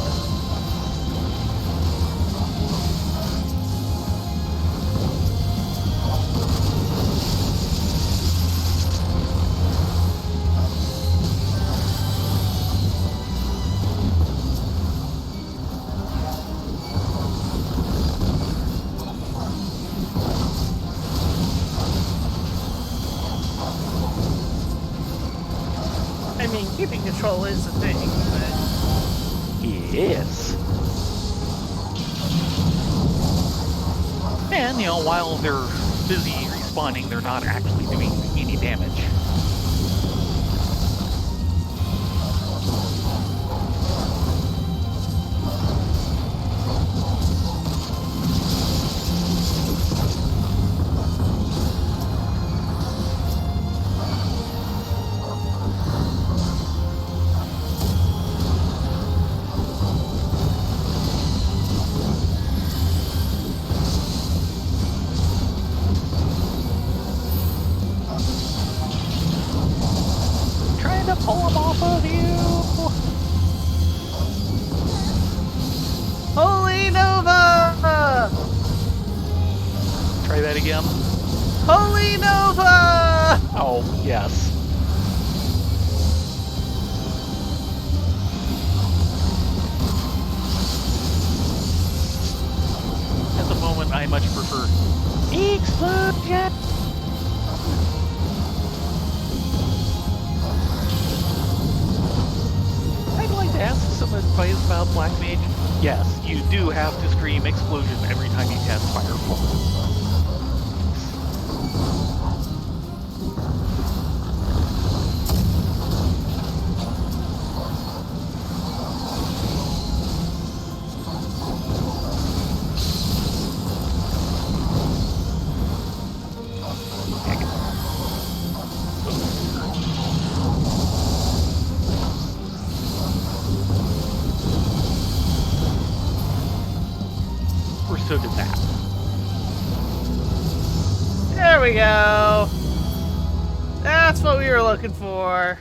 I mean, keeping control is a thing, but... yes. And, you know, while they're busy respawning, they're not actually doing any damage. Trying to pull them off of you! Holy Nova! Try that again. Holy Nova! Oh, yes. At the moment, I much prefer explosion. I'd like to ask some advice about Black Mage. Yes, you do have to scream explosion every time you cast Firefall. so did that. There we go. That's what we were looking for.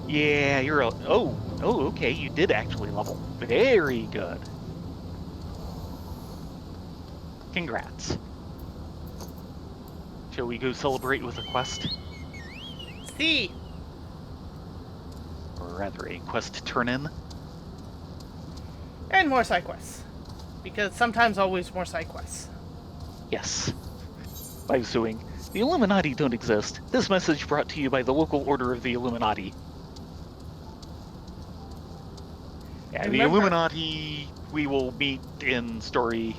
Yeah, you're a... Oh, okay, you did actually level. Very good. Congrats. Shall we go celebrate with a quest? See. Or rather, a quest turn-in? And more side quests. Because sometimes always more side quests. Yes. By suing, the Illuminati don't exist. This message brought to you by the local order of the Illuminati. Yeah, the Remember- Illuminati we will meet in story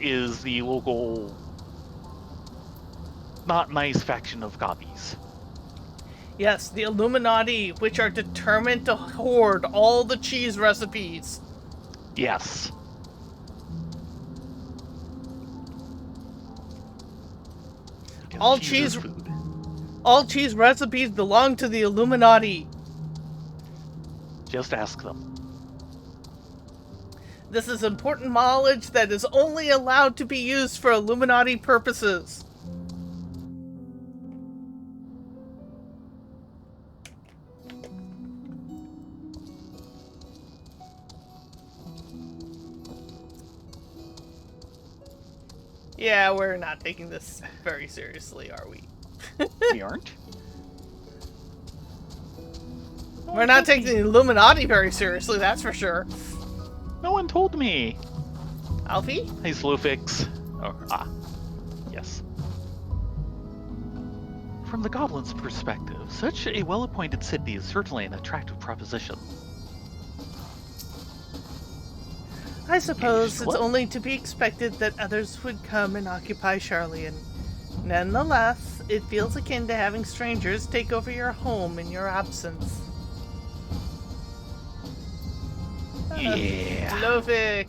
is the local not nice faction of Gobbies. Yes, the Illuminati, which are determined to hoard all the cheese recipes. Yes. Because All cheese is cheese- food. All cheese recipes belong to the Illuminati. Just ask them. This is important knowledge that is only allowed to be used for Illuminati purposes. Yeah, we're not taking this very seriously, are we? We aren't? We're not taking the Illuminati very seriously, that's for sure. No one told me. Alfie? Hey, Slowfix. Yes. From the Goblin's perspective, such a well-appointed city is certainly an attractive proposition. I suppose it's What? only to be expected that others would come and occupy Charlian. Nonetheless, it feels akin to having strangers take over your home in your absence. Yeah. Slowfix.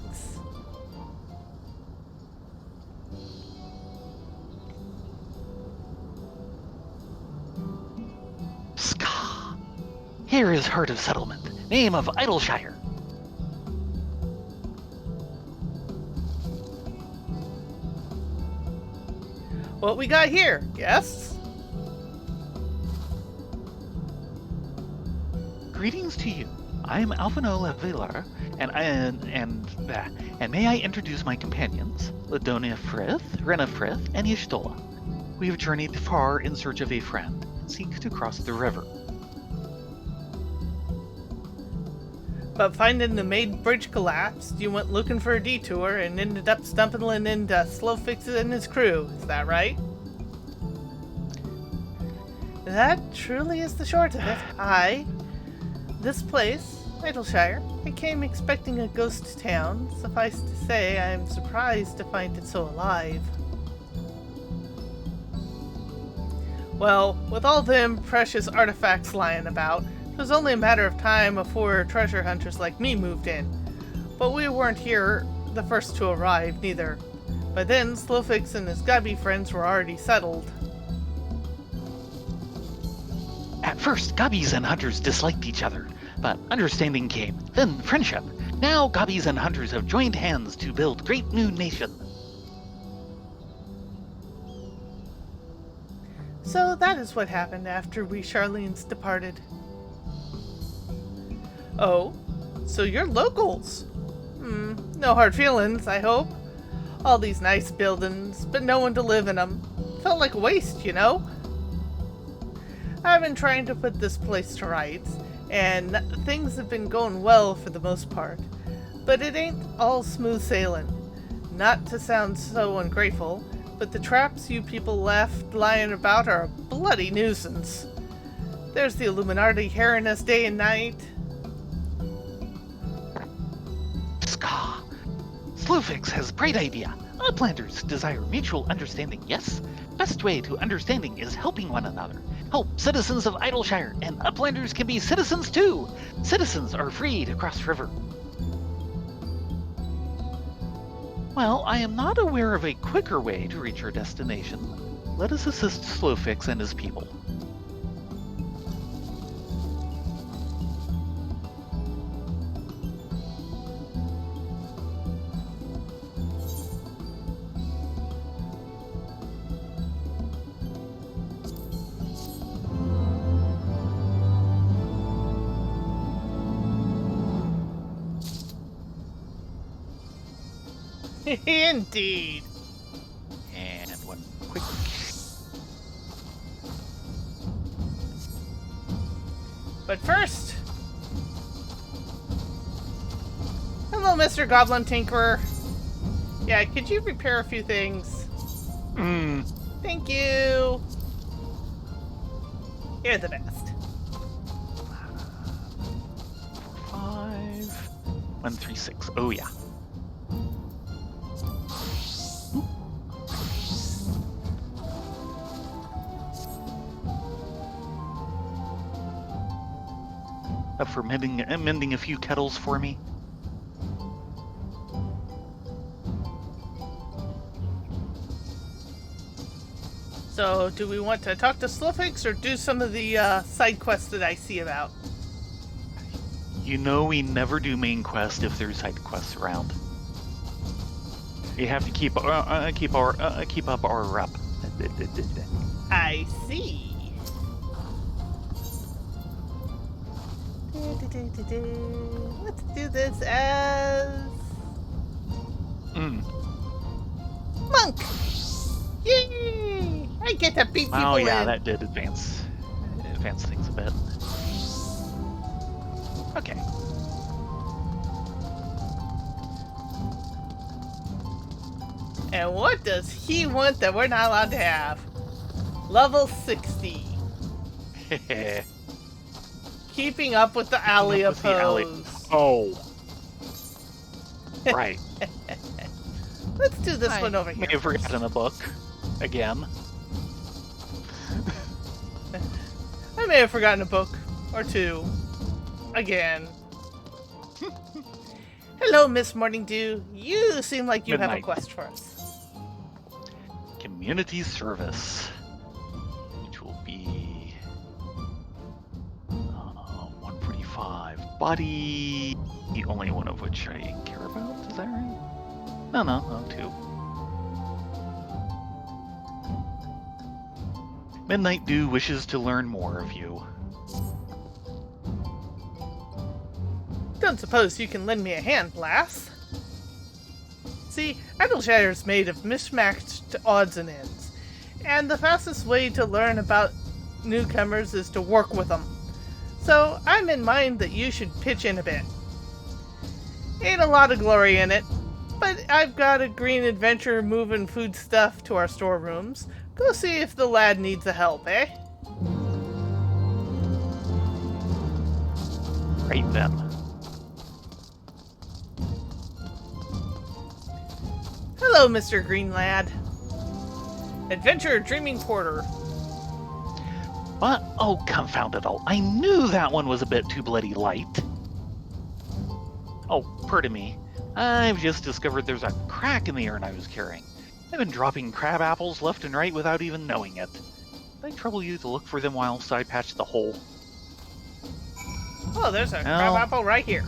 Ska. Here is Heart of Settlement, name of Idleshire. What we got here? Yes? Greetings to you. I am Alphino Levelar, and may I introduce my companions, Ladonia Frith, Rena Frith, and Y'shtola. We have journeyed far in search of a friend, and seek to cross the river. But finding the main bridge collapsed, you went looking for a detour and ended up stumbling into Slowfix and his crew. Is that right? That truly is the short of it. This place, Idleshire, I came expecting a ghost town. Suffice to say, I am surprised to find it so alive. Well, with all them precious artifacts lying about, it was only a matter of time before treasure hunters like me moved in. But we weren't here the first to arrive, neither. By then, Slowfix and his Gubby friends were already settled. At first, Gobbies and Hunters disliked each other, but understanding came, then friendship. Now Gobbies and Hunters have joined hands to build great new nation. So that is what happened after we Charlene's departed. Oh, so you're locals? No hard feelings, I hope. All these nice buildings, but no one to live in them. Felt like a waste, you know? I've been trying to put this place to rights, and things have been going well for the most part. But it ain't all smooth sailing. Not to sound so ungrateful, but the traps you people left lying about are a bloody nuisance. There's the Illuminati harrying us day and night. Ska. Slowfix has bright idea. Uplanders desire mutual understanding, yes? Best way to understanding is helping one another. Help citizens of Idleshire, and Uplanders can be citizens too! Citizens are free to cross river. Well, I am not aware of a quicker way to reach our destination. Let us assist Slowfix and his people. Indeed. And one quick. But first... Hello, Mr. Goblin Tinkerer. Yeah, could you repair a few things? Thank you. You're the best. 5, 1, 3, 6. Oh yeah. Up for mending a few kettles for me. So, do we want to talk to Slowfix or do some of the side quests that I see about? You know we never do main quest if there's side quests around. You have to keep up our rep. I see. Let's do this as... Monk! Yay! I get to beat people Oh yeah, in. that did advance things a bit. Okay. And what does he want that we're not allowed to have? Level 60. Keeping up with the Alia pose. Oh. Right. Let's do this one over I here. may have forgotten a book. Again. I may have forgotten a book or two. Again. Hello, Miss Morning Dew. You seem like you have a Midnight. quest for us. Community service. Which will be 145. Body. The only one of which I care about, is that right? No, 2. Midnight Dew wishes to learn more of you. Don't suppose you can lend me a hand, lass? See, Idleshire's made of mismatched odds and ends, and the fastest way to learn about newcomers is to work with them. So I'm in mind that you should pitch in a bit. Ain't a lot of glory in it, but I've got a green adventure moving food stuff to our storerooms. Go see if the lad needs the help, eh? Right then. Hello, Mr. Green Lad. Adventure Dreaming Porter. What? Oh, confound it all. I knew that one was a bit too bloody light. Oh, pardon me. I've just discovered there's a crack in the urn I was carrying. I've been dropping crab apples left and right without even knowing it. Did I trouble you to look for them whilst I patched the hole? Oh, there's a crab apple right here.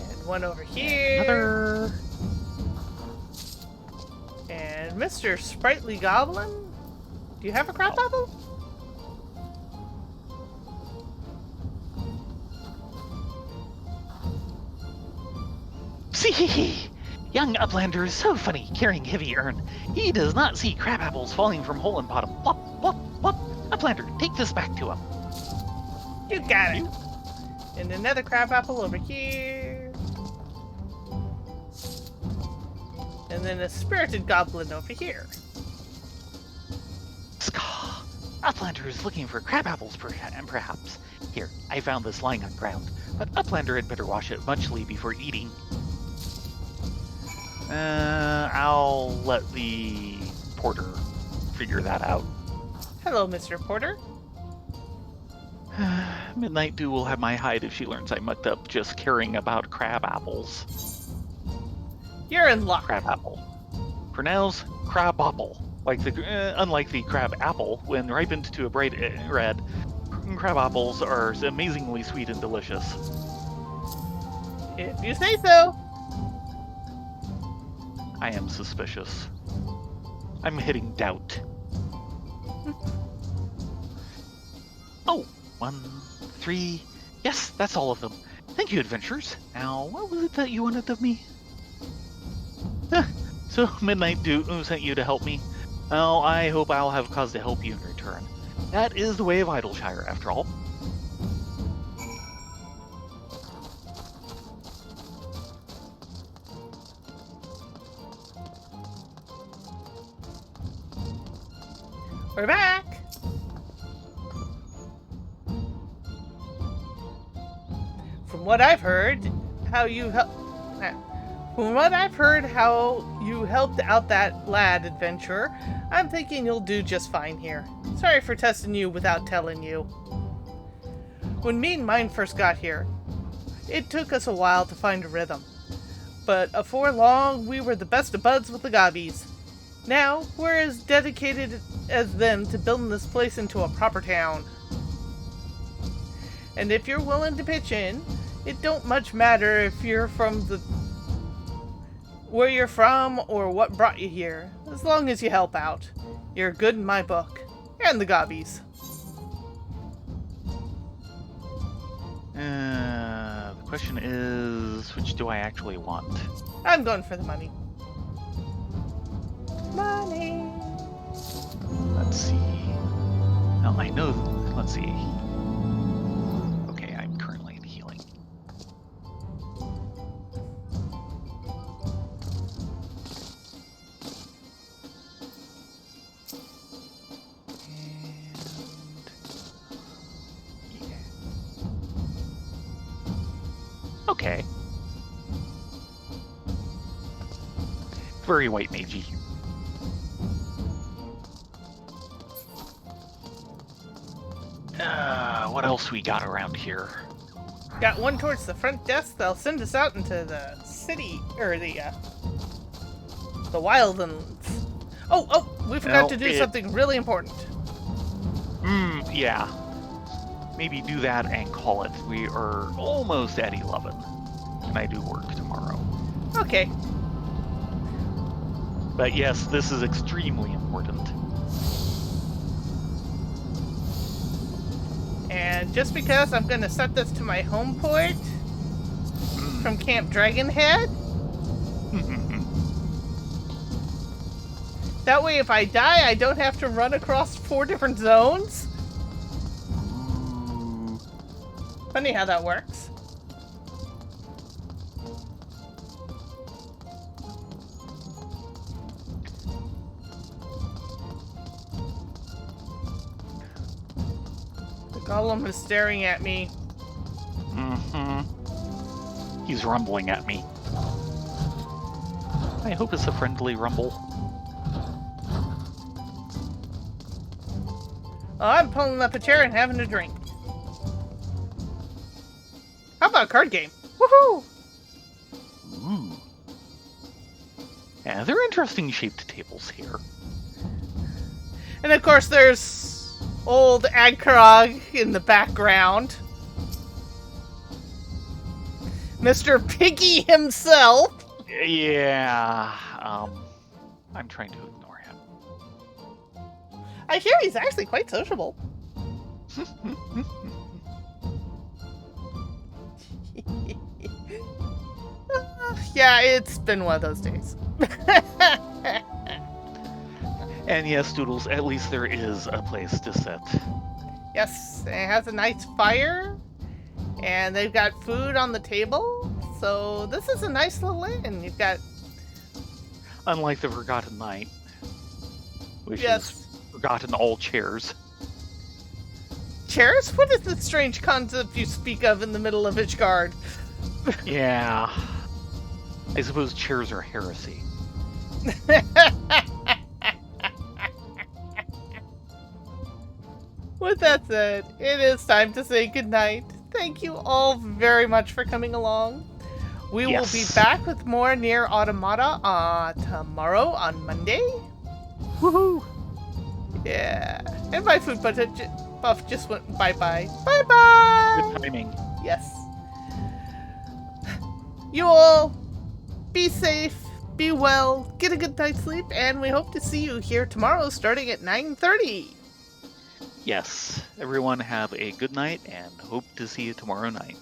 And one over here. Another. And Mr. Sprightly Goblin? Do you have a crab apple? See, young Uplander is so funny carrying heavy urn. He does not see crab apples falling from hole in bottom. Plop, plop, plop. Uplander, take this back to him. You got it. And another crab apple over here. And then a spirited goblin over here. Scaw. Uplander is looking for crab apples, perhaps. Here, I found this lying on ground, but Uplander had better wash it muchly before eating. I'll let the porter figure that out. Hello, Mr. Porter. Midnight Dew will have my hide if she learns I mucked up just caring about crab apples. You're in luck. Crab apple. Pronounced crab apple. Unlike the crab apple, when ripened to a bright red, crab apples are amazingly sweet and delicious. If you say so. I am suspicious. I'm hitting doubt. Oh, 1, 3. Yes, that's all of them. Thank you, adventurers. Now, what was it that you wanted of me? So, Midnight Dew sent you to help me. Well, I hope I'll have cause to help you in return. That is the way of Idleshire, after all. We're back! From what I've heard, how you helped out that lad, adventurer, I'm thinking you'll do just fine here. Sorry for testing you without telling you. When me and mine first got here, it took us a while to find a rhythm. But afore long, we were the best of buds with the gobbies. Now, we're as dedicated as them to building this place into a proper town. And if you're willing to pitch in, it don't much matter if you're from where you're from or what brought you here, as long as you help out. You're good in my book. And the gobbies. The question is, which do I actually want? I'm going for the money. Money! Let's see. Well, I know. Let's see. Okay, I'm currently in healing. And yeah. Okay. Very white magey. What else we got around here? Got one towards the front desk. They'll send us out into the city, or the wildlands. Oh, we forgot to do something really important. Yeah. Maybe do that and call it. We are almost at 11. And I do work tomorrow. Okay. But yes, this is extremely important. And just because I'm going to set this to my home port from Camp Dragonhead, that way if I die, I don't have to run across 4 different zones. Funny how that works. Gollum is staring at me. He's rumbling at me. I hope it's a friendly rumble. Oh, I'm pulling up a chair and having a drink. How about a card game? Woohoo! Ooh. Yeah, they're interesting shaped tables here. And of course there's old Agkrog in the background. Mr. Piggy himself. Yeah, I'm trying to ignore him. I hear he's actually quite sociable. Yeah, it's been one of those days. And yes, Doodles, at least there is a place to sit. Yes, it has a nice fire, and they've got food on the table, so this is a nice little inn. You've got... Unlike the Forgotten Night, which Yes. is forgotten all chairs. Chairs? What is this strange concept you speak of in the middle of Ishgard? Yeah. I suppose chairs are heresy. With that said, it is time to say goodnight. Thank you all very much for coming along. We will be back with more Near Automata tomorrow on Monday. Woohoo! Yeah. And my food buff just went bye-bye. Bye-bye! Good timing. Yes. You all, be safe, be well, get a good night's sleep, and we hope to see you here tomorrow starting at 9:30. Yes, everyone have a good night and hope to see you tomorrow night.